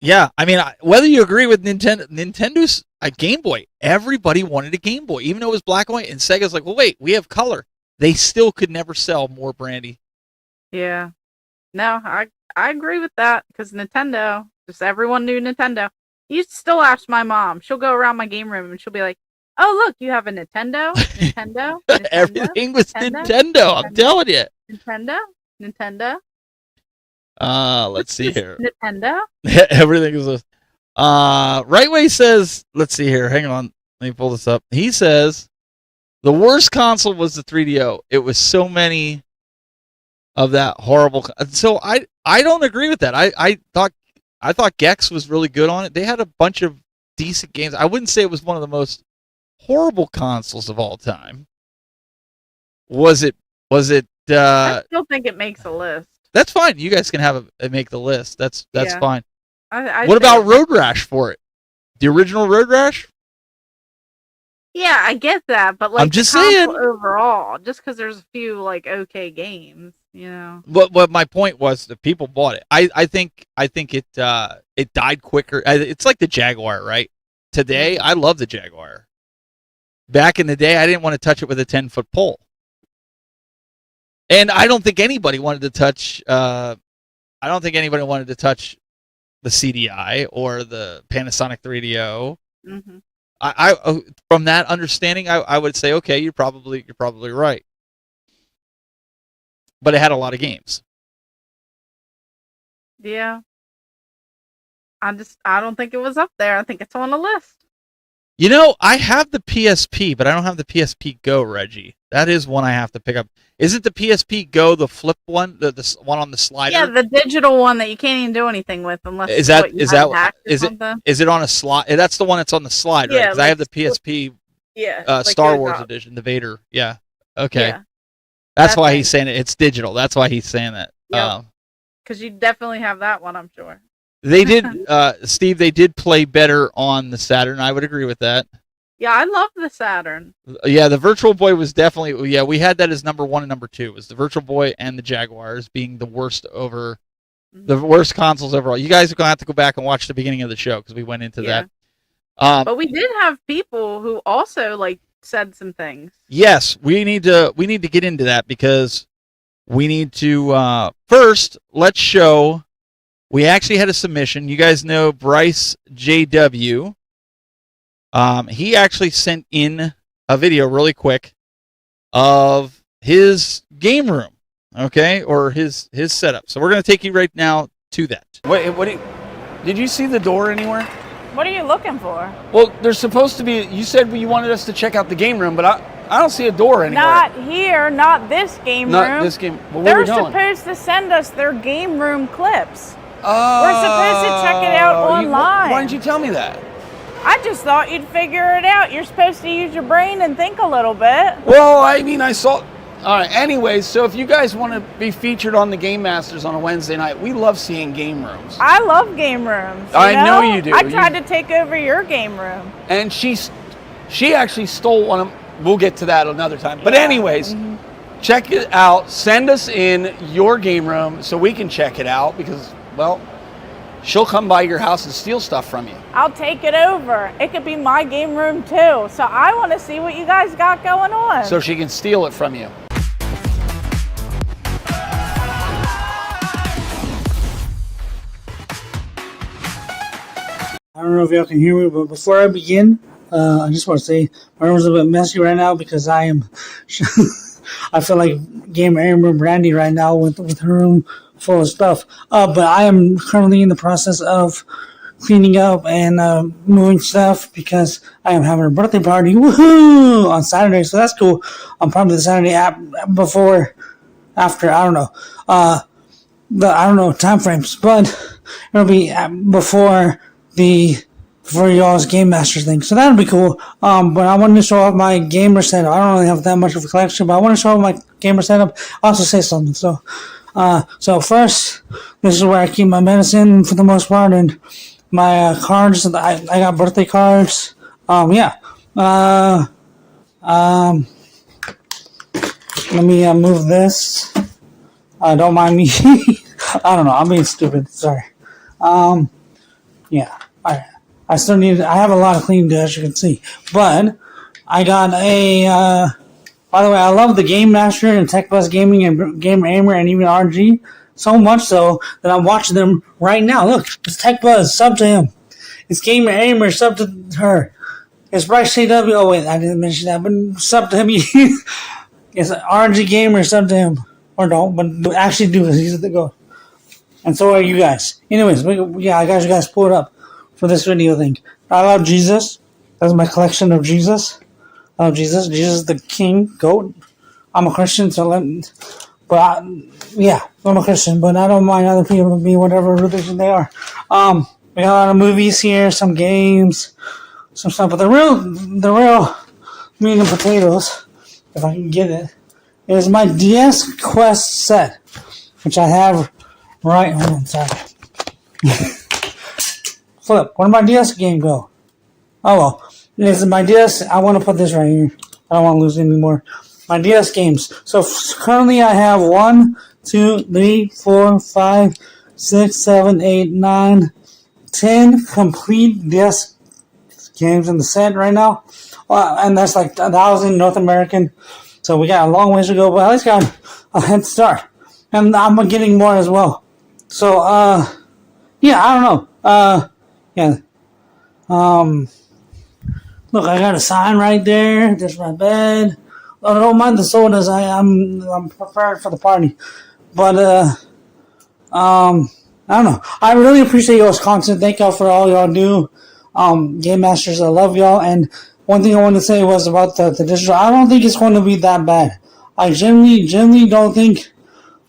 Yeah, I mean, whether you agree with Nintendo's Game Boy, everybody wanted a Game Boy, even though it was black and white. And Sega's like, well, wait, we have color. They still could never sell more, Brandy. Yeah. No, I agree with that because Nintendo. Just everyone knew Nintendo. You still ask my mom. She'll go around my game room and she'll be like, "Oh, look, you have a Nintendo, Nintendo." Everything was Nintendo. I'm telling you. Nintendo. Let's see here. Nintendo. Everything is. Right Way says. Let's see here. Hang on. Let me pull this up. He says the worst console was the 3DO. It was so many of that horrible. So I don't agree with that. I thought Gex was really good on it. They had a bunch of decent games. I wouldn't say it was one of the most horrible consoles of all time. Was it? I still think it makes a list. That's fine. You guys can have make the list. That's fine. What about Road Rash for it? The original Road Rash? Yeah, I get that, but like I'm just saying overall, just because there's a few like okay games, you know. What my point was that people bought it. I think it died quicker. It's like the Jaguar, right? Today, I love the Jaguar. Back in the day, I didn't want to touch it with a 10-foot pole, and I don't think anybody wanted to touch I don't think anybody wanted to touch the CDI or the Panasonic 3DO. Mm-hmm. I from that understanding, I would say, okay, you're probably right. But it had a lot of games. Yeah. I don't think it was up there. I think it's on the list. You know, I have the PSP, but I don't have the PSP Go, Reggie. That is one I have to pick up. Isn't the PSP Go the flip one, the one on the slider? Yeah, the digital one that you can't even do anything with unless is it on a slide? That's the one that's on the slide, right? Yeah, Because I have the PSP Star Wars edition, the Vader. Yeah. Okay. Yeah. That's why he's saying it. It's digital. That's why he's saying that. Yeah. Because you definitely have that one, I'm sure. They did, Steve. They did play better on the Saturn. I would agree with that. Yeah, I love the Saturn. Yeah, the Virtual Boy was definitely. Yeah, we had that as number 1 and number 2. It was the Virtual Boy and the Jaguars being the worst the worst consoles overall. You guys are gonna have to go back and watch the beginning of the show because we went into that. But we did have people who also said some things. Yes, we need to get into that because we need to first let's show. We actually had a submission. You guys know Bryce JW. He actually sent in a video really quick of his game room, okay, or his setup. So we're going to take you right now to that. Wait, did you see the door anywhere? What are you looking for? Well, there's supposed to be. You said you wanted us to check out the game room, but I don't see a door anywhere. Not here, not this game room. Not this game. Well, They're supposed to send us their game room clips. Oh, we're supposed to check it out online. Why didn't you tell me that? I just thought you'd figure it out. You're supposed to use your brain and think a little bit. Well, I mean, I saw. All right. Anyways, so if you guys want to be featured on the Game Masters on a Wednesday night, we love seeing game rooms. I love game rooms. I know you do. I tried to take over your game room. And she actually stole one of them. We'll get to that another time. But anyways, check it out. Send us in your game room so we can check it out because, well, she'll come by your house and steal stuff from you. I'll take it over. It could be my game room too. So I want to see what you guys got going on. So she can steal it from you. I don't know if y'all can hear me, but before I begin, I just want to say my room's a bit messy right now because I am. I feel like Gamer Ahmer Brandy right now with her room full of stuff. But I am currently in the process of cleaning up and moving stuff because I am having a birthday party, woohoo, on Saturday. So that's cool. I'm probably the Saturday after, I don't know. I don't know time frames, but it'll be before y'all's Game Masters thing. So that'll be cool. But I wanted to show off my gamer setup. I don't really have that much of a collection, but I want to show off my gamer setup. I also say something. So first, this is where I keep my medicine for the most part, and my cards. I got birthday cards. Let me move this. Don't mind me. I don't know. I'm being stupid. Sorry. Yeah. I still need. I have a lot of cleaning to do, as you can see, but I got a. By the way, I love the Game Master and Tech Bus Gaming and Gamer Ahmer and even RG so much so that I'm watching them right now. Look, it's Tech Buzz, sub to him. It's Gamer Ahmer, sub to her. It's Bryce CW. Oh wait, I didn't mention that, but sub to him. It's RG Gamer, sub to him, or don't, but actually do it. He's the go. And so are you guys. Anyways, yeah, I got you guys pulled up for this video thing. I love Jesus. That's my collection of Jesus. I love Jesus. Jesus is the king, goat. I'm a Christian, so I'm a Christian, but I don't mind other people being whatever religion they are. We got a lot of movies here, some games, some stuff, but the real meat and potatoes, if I can get it, is my DS Quest set, which I have right. Hold on, sorry. Flip. Where did my DS game go? Oh well. This is my DS. I want to put this right here. I don't want to lose any more. My DS games. So currently I have 1, 2, 3, 4, 5, 6, 7, 8, 9, 10 complete DS games in the set right now. And that's like 1,000 North American. So we got a long ways to go, but at least got a head start. And I'm getting more as well. So, yeah, I don't know. Yeah. Look, I got a sign right there. There's my bed. I don't mind the sodas. I'm prepared for the party. But, I don't know. I really appreciate y'all's content. Thank y'all for all y'all do. Game Masters, I love y'all. And one thing I wanted to say was about the digital. I don't think it's going to be that bad. I genuinely don't think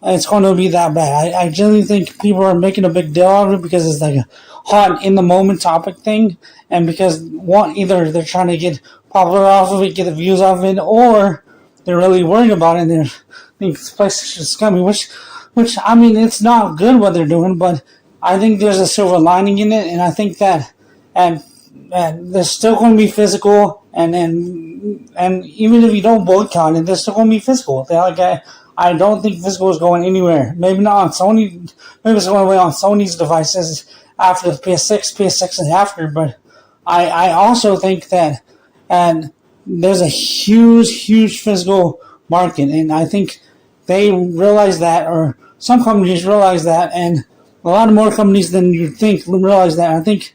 it's going to be that bad. I genuinely think people are making a big deal out of it because it's like a hot in the moment topic thing, and because either they're trying to get popular off of it, get the views off of it, or they're really worried about it and they think this place is scummy. Which I mean, it's not good what they're doing, but I think there's a silver lining in it, and I think that and there's still going to be physical, and even if you don't boycott it, there's still going to be physical. I don't think physical is going anywhere. Maybe not on Sony. Maybe it's going away on Sony's devices after the PS6 and after. But I also think that there's a huge physical market, and I think they realize that, or some companies realize that, and a lot of more companies than you think realize that. I think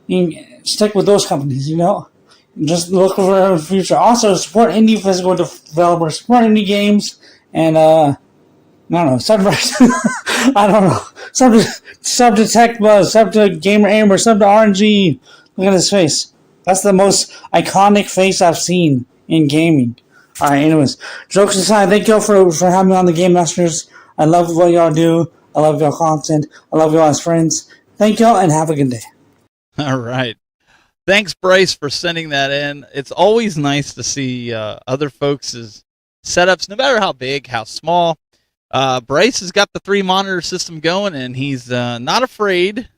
you can stick with those companies. Just look for the future. Also, support indie physical developers, support indie games. And, I don't know, I don't know, sub to Tech Buzz, sub to Gamer Ahmer, sub to RNG. Look at his face. That's the most iconic face I've seen in gaming. Alright, anyways, jokes aside, thank y'all for having me on the Game Masters. I love what y'all do. I love y'all content. I love y'all as friends. Thank y'all, and have a good day. All right. Thanks, Bryce, for sending that in. It's always nice to see other folks' setups, no matter how big, how small. Bryce has got the 3-monitor system going, and he's not afraid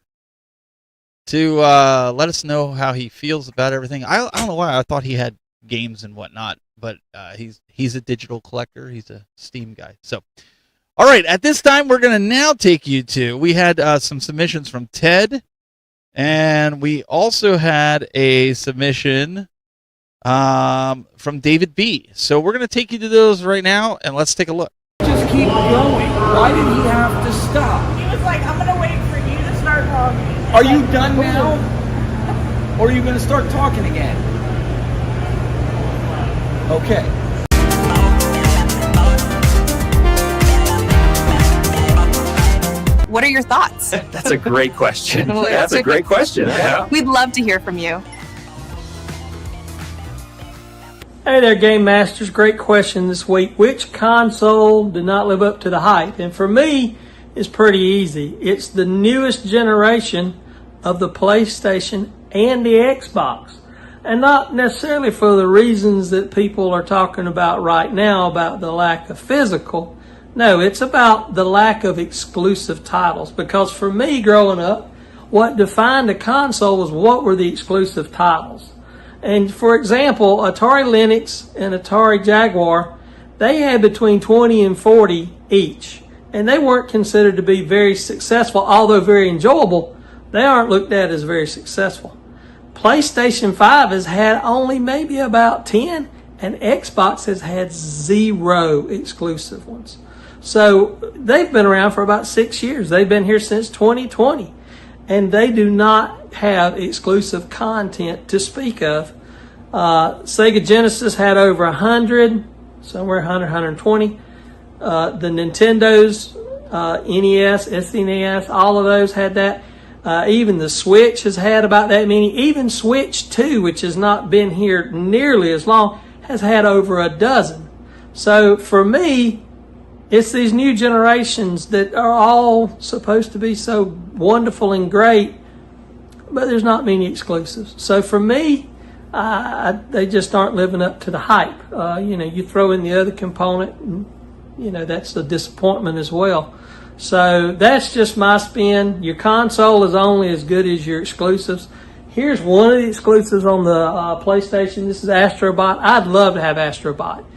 to let us know how he feels about everything. I don't know why I thought he had games and whatnot, but he's a digital collector. He's a Steam guy. So, all right, at this time, we're going to now take you to, we had some submissions from Ted, and we also had a submission from David B. So we're going to take you to those right now, and let's take a look. Just keep going. Why did he have to stop? He was like, I'm going to wait for you to start talking. Are you done now? Or are you going to start talking again? Okay. What are your thoughts? That's a great question. That's a great question. Yeah. We'd love to hear from you. Hey there, Game Masters. Great question this week. Which console did not live up to the hype? And for me, it's pretty easy. It's the newest generation of the PlayStation and the Xbox. And not necessarily for the reasons that people are talking about right now about the lack of physical. No, it's about the lack of exclusive titles. Because for me, growing up, what defined a console was what were the exclusive titles. And for example, Atari Lynx and Atari Jaguar, they had between 20 and 40 each. And they weren't considered to be very successful, although very enjoyable. They aren't looked at as very successful. PlayStation 5 has had only maybe about 10, and Xbox has had 0 exclusive ones. So they've been around for about 6 years. They've been here since 2020. And they do not have exclusive content to speak of. Sega Genesis had over 100, somewhere 100, 120. The Nintendo's NES, SNES, all of those had that. Even the Switch has had about that many. Even Switch 2, which has not been here nearly as long, has had over a dozen. So for me, it's these new generations that are all supposed to be so wonderful and great, but there's not many exclusives. So for me, they just aren't living up to the hype. You throw in the other component, and, that's a disappointment as well. So that's just my spin. Your console is only as good as your exclusives. Here's one of the exclusives on the PlayStation. This is Astrobot. I'd love to have Astrobot.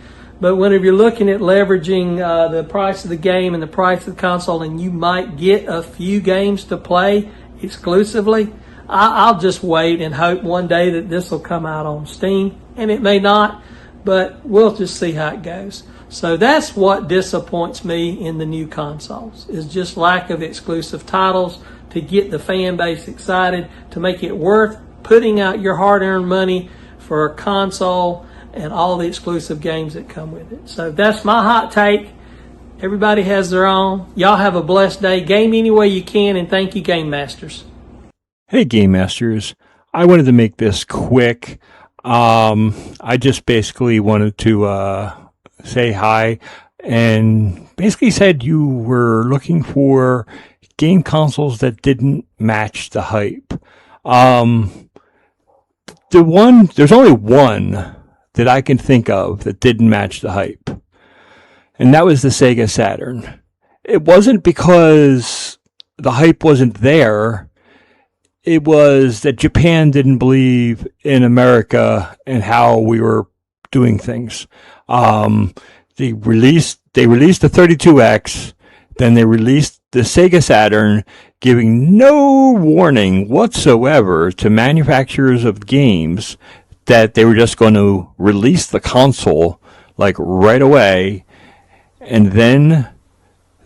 But whenever you're looking at leveraging the price of the game and the price of the console, and you might get a few games to play exclusively, I'll just wait and hope one day that this will come out on Steam. And it may not, but we'll just see how it goes. So that's what disappoints me in the new consoles, is just lack of exclusive titles to get the fan base excited, to make it worth putting out your hard-earned money for a console and all the exclusive games that come with it. So that's my hot take. Everybody has their own. Y'all have a blessed day. Game any way you can, and thank you, Game Masters. Hey, Game Masters. I wanted to make this quick. I just basically wanted to say hi and basically said you were looking for game consoles that didn't match the hype. There's only one that I can think of that didn't match the hype, and that was the Sega Saturn. It wasn't because the hype wasn't there. It was that Japan didn't believe in America and how we were doing things. They released the 32X, then they released the Sega Saturn, giving no warning whatsoever to manufacturers of games that they were just going to release the console like right away, and then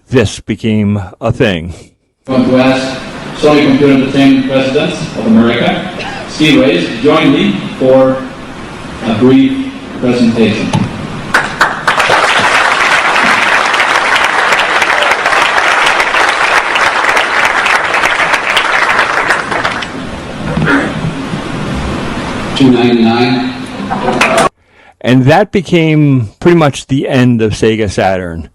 this became a thing. I want to ask Sony Computer Entertainment President of America, Steve Reyes, to join me for a brief presentation. $299. And that became pretty much the end of Sega Saturn.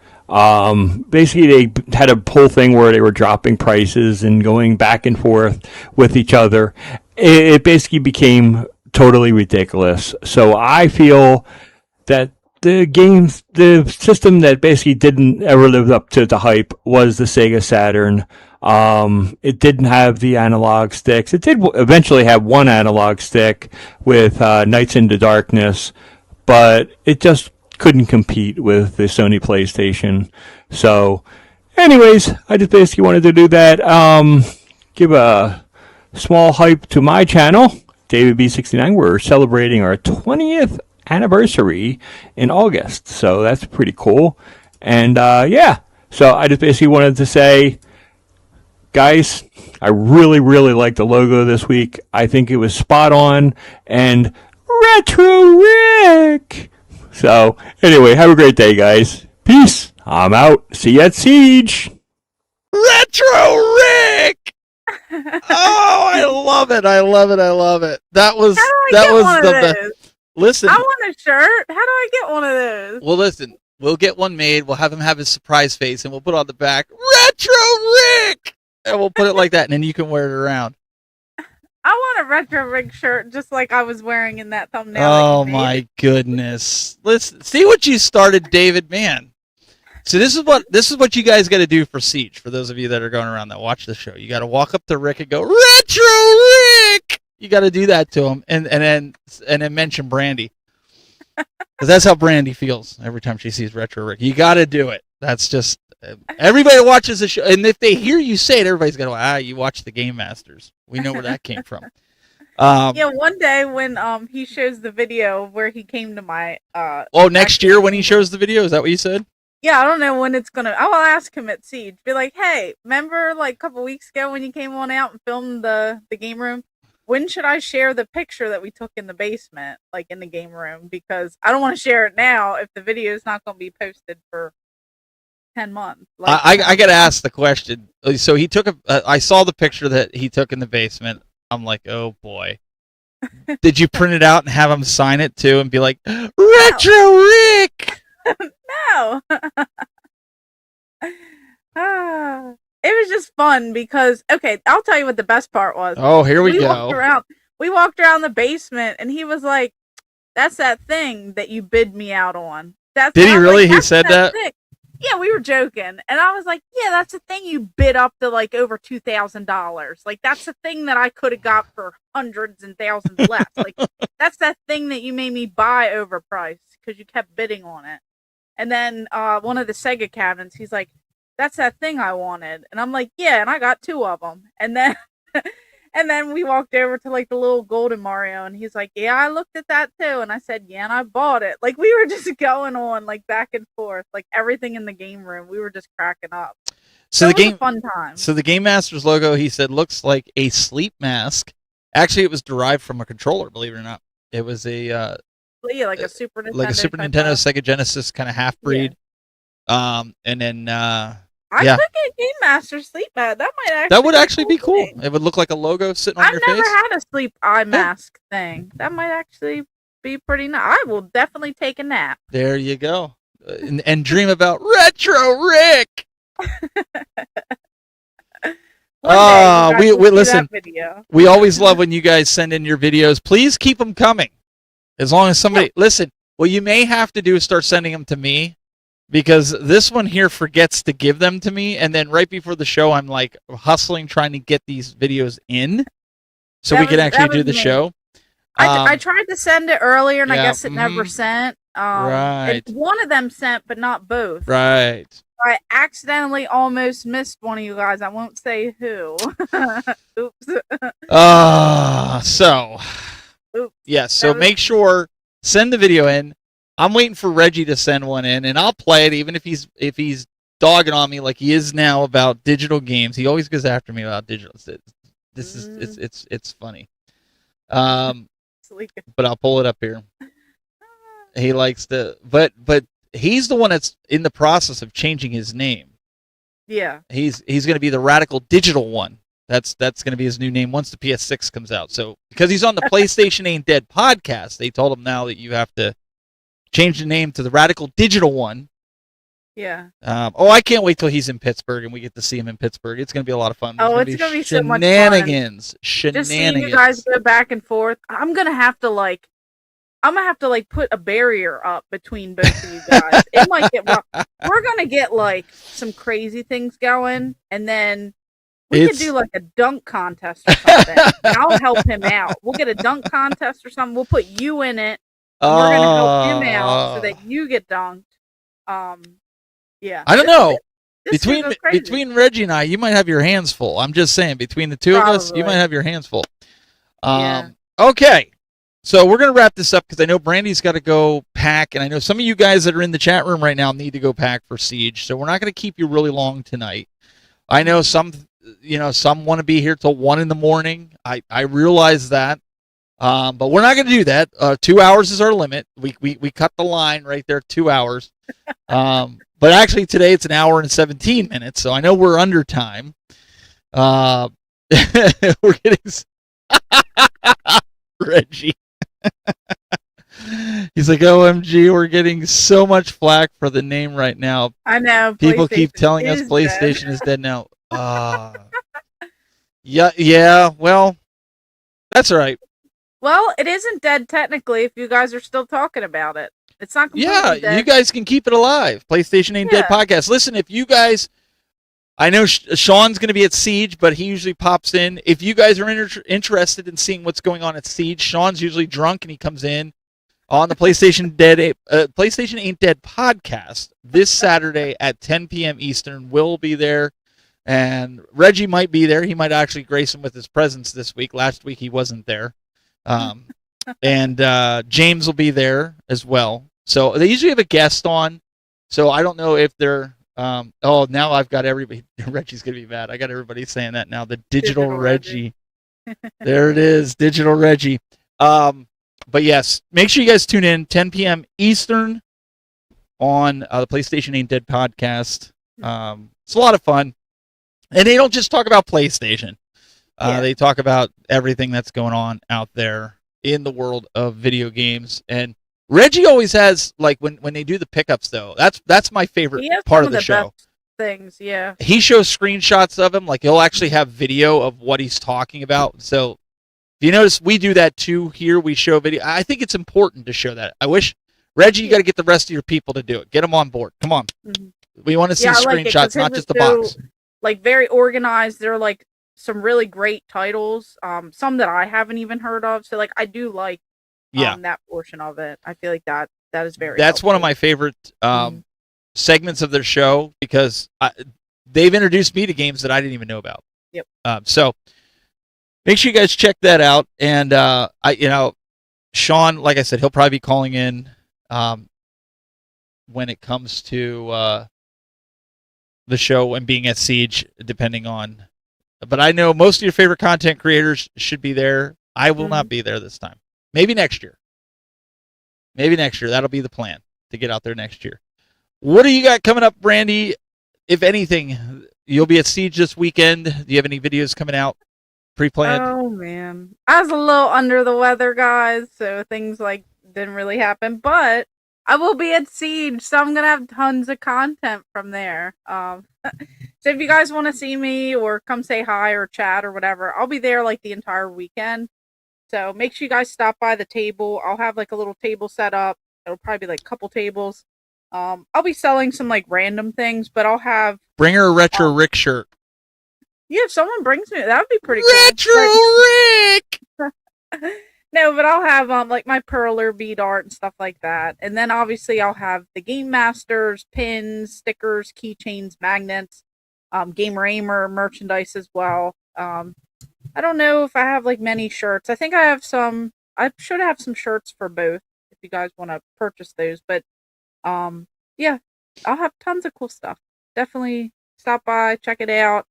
Basically, they had a whole thing where they were dropping prices and going back and forth with each other. It basically became totally ridiculous. So I feel that the system that basically didn't ever live up to the hype was the Sega Saturn. It didn't have the analog sticks. It did eventually have one analog stick with Nights into Darkness, but it just couldn't compete with the Sony PlayStation. So, anyways, I just basically wanted to do that. Give a small hype to my channel, David B69. We're celebrating our 20th anniversary in August, so that's pretty cool. And yeah, so I just basically wanted to say, guys, I really, really like the logo this week. I think it was spot on and Retro Rick. So, anyway, have a great day, guys. Peace. I'm out. See you at Siege. Retro Rick! Oh, I love it. I love it. I love it. That was the best. Listen. I want a shirt. How do I get one of those? Well, listen. We'll get one made. We'll have him have his surprise face, and we'll put on the back, Retro Rick! And we'll put it like that, and then you can wear it around. I want a Retro Rig shirt just like I was wearing in that thumbnail. Oh my goodness. Listen, see what you started, David, man. So this is what you guys got to do for Siege. For those of you that are going around that watch the show, you got to walk up to Rick and go, Retro Rick! You got to do that to him and then mention Brandy. Cuz that's how Brandy feels every time she sees Retro Rick. You got to do it. That's just everybody watches the show, and if they hear you say it, everybody's going to you watch the Game Masters. We know where that came from. Yeah, one day when he shows the video where he came to my next year when he shows the video, is that what you said? Yeah, I don't know when it's gonna. I will ask him at Siege. Be like, hey, remember like a couple weeks ago when you came on out and filmed the game room? When should I share the picture that we took in the basement, like in the game room? Because I don't want to share it now if the video is not going to be posted for 10 months. Like, I got to ask the question. So he took I saw the picture that he took in the basement. I'm like, oh boy. Did you print it out and have him sign it too and be like, Retro Rick? No. It was just fun because, okay, I'll tell you what the best part was. Oh, here we go. We walked around the basement and he was like, that's that thing that you bid me out on. Did he really? He said that? Thing. Yeah, we were joking. And I was like, yeah, that's the thing you bid up to like over $2,000. Like, that's the thing that I could have got for hundreds and thousands less. Like, that's that thing that you made me buy overpriced because you kept bidding on it. And then one of the Sega cabinets, he's like, that's that thing I wanted. And I'm like, yeah, and I got two of them. And then And then we walked over to like the little golden Mario, and he's like, "Yeah, I looked at that too." And I said, "Yeah, and I bought it." Like we were just going on like back and forth, like everything in the game room. We were just cracking up. So it was a fun time. So the Game Master's logo, he said, looks like a sleep mask. Actually, it was derived from a controller. Believe it or not, it was a like a Super Nintendo, Nintendo, Sega Genesis kind of half breed. Yeah. And then I could get Game Master sleep mask. That would actually be cool. It would look like a logo sitting on your face. I've never had a sleep eye mask thing. That might actually be pretty nice. I will definitely take a nap. There you go. And dream about Retro Rick. We listen. We always love when you guys send in your videos. Please keep them coming. As long as somebody listen. What you may have to do is start sending them to me, because this one here forgets to give them to me, and then right before the show, I'm like hustling trying to get these videos in, so we can actually do the show. I tried to send it earlier, and I guess it never sent. Right. One of them sent, but not both. Right. I accidentally almost missed one of you guys. I won't say who. Oops. Oops. Yes. So make sure send the video in. I'm waiting for Reggie to send one in, and I'll play it, even if he's dogging on me like he is now about digital games. He always goes after me about digital. It's funny. But I'll pull it up here. He likes to, but he's the one that's in the process of changing his name. Yeah. He's going to be the Radical Digital One. That's going to be his new name once the PS6 comes out. So because he's on the PlayStation Ain't Dead podcast, they told him now that you have to change the name to the Radical Digital One. Yeah. I can't wait till he's in Pittsburgh and we get to see him in Pittsburgh. It's going to be a lot of fun. It's going to be so much fun. Shenanigans. Just seeing you guys go back and forth. I'm going to have to put a barrier up between both of you guys. It might get rough. We're going to get like some crazy things going, and then we could do like a dunk contest or something. I'll help him out. We'll get a dunk contest or something. We'll put you in it. And we're going to help him out so that you get dunked. Yeah. I don't know. Between Reggie and I, you might have your hands full. I'm just saying, between the two of us, you might have your hands full. Okay. So we're going to wrap this up because I know Brandy's got to go pack, and I know some of you guys that are in the chat room right now need to go pack for Siege. So we're not going to keep you really long tonight. I know some want to be here till 1 in. I realize that. But we're not going to do that. 2 hours is our limit. We cut the line right there, 2 hours. But actually today it's 1 hour and 17 minutes, so I know we're under time. We're getting Reggie. He's like, OMG, we're getting so much flack for the name right now. I know. People keep telling us PlayStation is dead now. Yeah, well, that's all right. Well, it isn't dead technically if you guys are still talking about it. It's not completely dead. You guys can keep it alive. PlayStation Ain't Dead podcast. Listen, if you guys, I know Sean's going to be at Siege, but he usually pops in. If you guys are interested in seeing what's going on at Siege, Sean's usually drunk and he comes in on the PlayStation Ain't Dead podcast this Saturday at 10 p.m. Eastern. Will be there, and Reggie might be there. He might actually grace him with his presence this week. Last week he wasn't there. And James will be there as well. So they usually have a guest on. So I don't know if they're now I've got everybody. Reggie's gonna be mad. I got everybody saying that now. The digital Reggie. There it is, digital Reggie. But yes, make sure you guys tune in 10 p.m. Eastern on the PlayStation Ain't Dead podcast. It's a lot of fun, and they don't just talk about PlayStation. They talk about everything that's going on out there in the world of video games. And Reggie always has, like, when they do the pickups, though, that's my favorite part of the show. Best things, yeah. He shows screenshots of him. Like, he'll actually have video of what he's talking about. So if you notice, we do that too here. We show video. I think it's important to show that. I wish, Reggie, you got to get the rest of your people to do it. Get them on board. Come on. Mm-hmm. We want to see screenshots, not just the box. Like, very organized. They're like some really great titles, some that I haven't even heard of. So like I do like that portion of it. I feel like that is very helpful. One of my favorite segments of their show, because they've introduced me to games that I didn't even know about. Yep. So Make sure you guys check that out. And Sean, like I said, he'll probably be calling in when it comes to the show and being at Siege, depending on. But I know most of your favorite content creators should be there. I will not be there this time. Maybe next year. That'll be the plan, to get out there next year. What do you got coming up, Brandy? If anything, you'll be at Siege this weekend. Do you have any videos coming out pre-planned? Oh man, I was a little under the weather, guys, so things like didn't really happen. But I will be at Siege, so I'm gonna have tons of content from there. So if you guys want to see me or come say hi or chat or whatever, I'll be there like the entire weekend. So make sure you guys stop by the table. I'll have like a little table set up. It'll probably be like a couple tables. I'll be selling some like random things, but I'll have Bring her a Retro Rick shirt. Yeah, if someone brings me, that would be pretty Retro Rick! No, but I'll have like my perler bead art and stuff like that. And then obviously I'll have the Game Masters, pins, stickers, keychains, magnets, Gamer Ahmer merchandise as well. I don't know if I have like many shirts. I think I have some. I should have some shirts for both if you guys want to purchase those. But yeah, I'll have tons of cool stuff. Definitely stop by, check it out,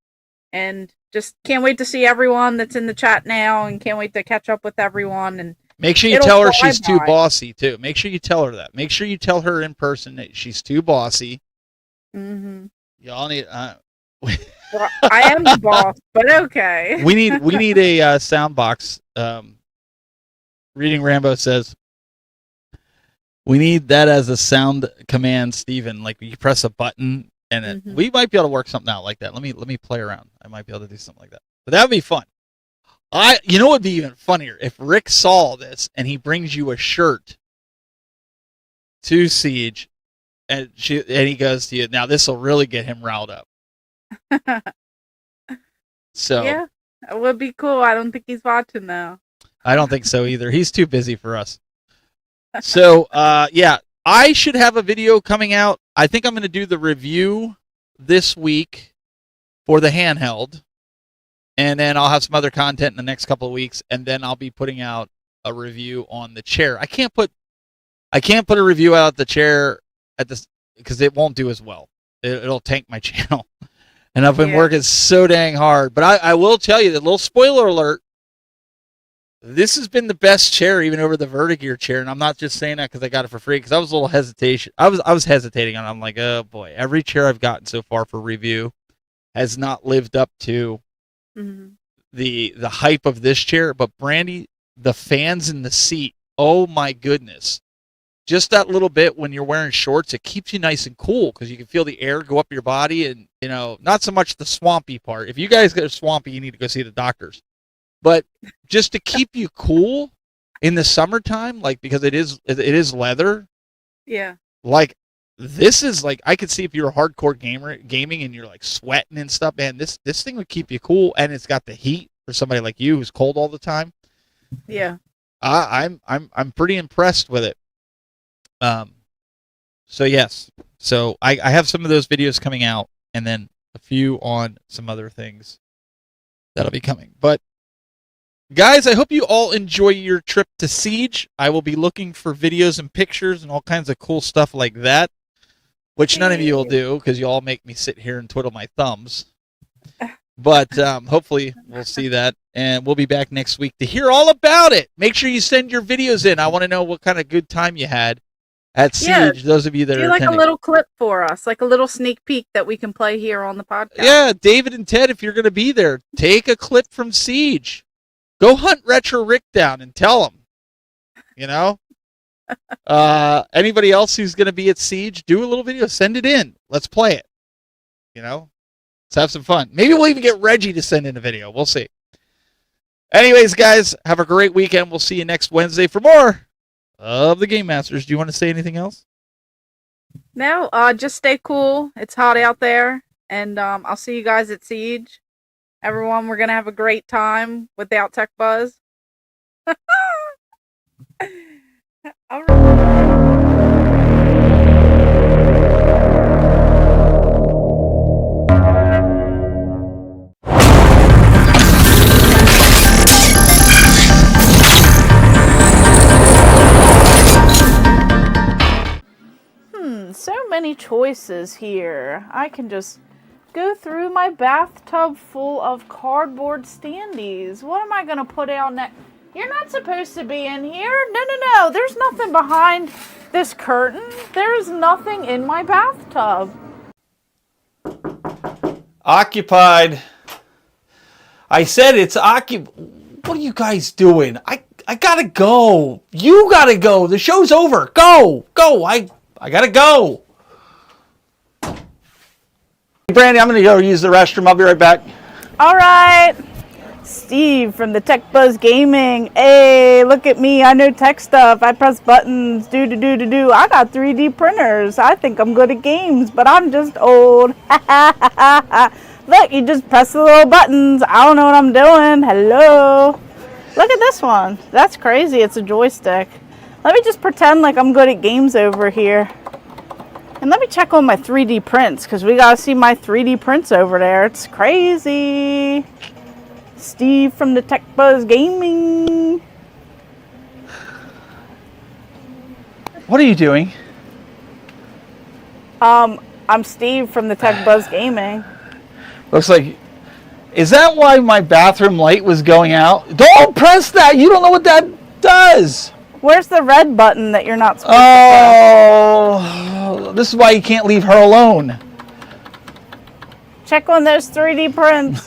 and just can't wait to see everyone that's in the chat now, and can't wait to catch up with everyone. And make sure you tell her she's too bossy too. Make sure you tell her that. Make sure you tell her in person that she's too bossy. Mm-hmm. Y'all need. Well, I am the boss, but okay. we need a sound box. Reading Rambo says we need that as a sound command, Steven. Like you press a button and we might be able to work something out like that. Let me play around. I might be able to do something like that. But that would be fun. You know what would be even funnier if Rick saw this and he brings you a shirt to Siege and he goes to you. Now this will really get him riled up. So yeah, it would be cool. I don't think he's watching though. I don't think so either. He's too busy for us. So yeah, I should have a video coming out. I think I'm going to do the review this week for the handheld, and then I'll have some other content in the next couple of weeks, and then I'll be putting out a review on the chair. I can't put a review out the chair at this because it won't do as well. It'll tank my channel. And I've been working so dang hard. But I will tell you, the little spoiler alert, this has been the best chair, even over the Vertigear chair. And I'm not just saying that because I got it for free, because I was a little hesitation. I was hesitating, and I'm like, oh boy, every chair I've gotten so far for review has not lived up to the hype of this chair. But Brandy, the fans in the seat, oh my goodness. Just that little bit when you're wearing shorts, it keeps you nice and cool because you can feel the air go up your body, and not so much the swampy part. If you guys get swampy, you need to go see the doctors. But just to keep you cool in the summertime, like because it is leather. Yeah. Like this is like I could see if you're a hardcore gaming and you're like sweating and stuff, man. This thing would keep you cool, and it's got the heat for somebody like you who's cold all the time. Yeah. I'm pretty impressed with it. So yes, so I have some of those videos coming out, and then a few on some other things that'll be coming. But guys, I hope you all enjoy your trip to Siege. I will be looking for videos and pictures and all kinds of cool stuff like that, which none of you will do because you all make me sit here and twiddle my thumbs. But hopefully we'll see that, and we'll be back next week to hear all about it. Make sure you send your videos in. I want to know what kind of good time you had at Siege. Those of you that are like attending. a little clip for us, like a little sneak peek that we can play here on the podcast. Yeah, David and Ted, if you're going to be there, take a clip from Siege. Go hunt Retro Rick down and tell him. Anybody else who's going to be at Siege, do a little video, send it in. Let's play it. Let's have some fun. Maybe we'll even get Reggie to send in a video. We'll see. Anyways, guys, have a great weekend. We'll see you next Wednesday for more of the Game Masters. Do you want to say anything else? No, just stay cool. It's hot out there, and I'll see you guys at Siege. Everyone, we're gonna have a great time without Tech Buzz. All right. man, so many choices here. I can just go through my bathtub full of cardboard standees. What am I going to put out next? You're not supposed to be in here. No. There's nothing behind this curtain. There's nothing in my bathtub. Occupied. I said it's occupied. What are you guys doing? I gotta go. You gotta go. The show's over. Go. I gotta go. Brandy, I'm gonna go use the restroom. I'll be right back. All right. Steve from the Tech Buzz Gaming. Hey, look at me. I know tech stuff. I press buttons. Do. I got 3D printers. I think I'm good at games, but I'm just old. Look, you just press the little buttons. I don't know what I'm doing. Hello. Look at this one. That's crazy. It's a joystick. Let me just pretend like I'm good at games over here. And let me check on my 3D prints, because we got to see my 3D prints over there. It's crazy. Steve from the Tech Buzz Gaming. What are you doing? I'm Steve from the Tech Buzz Gaming. Looks like... Is that why my bathroom light was going out? Don't press that! You don't know what that does! Where's the red button that you're not supposed to press? This is why you can't leave her alone. Check on those 3D prints.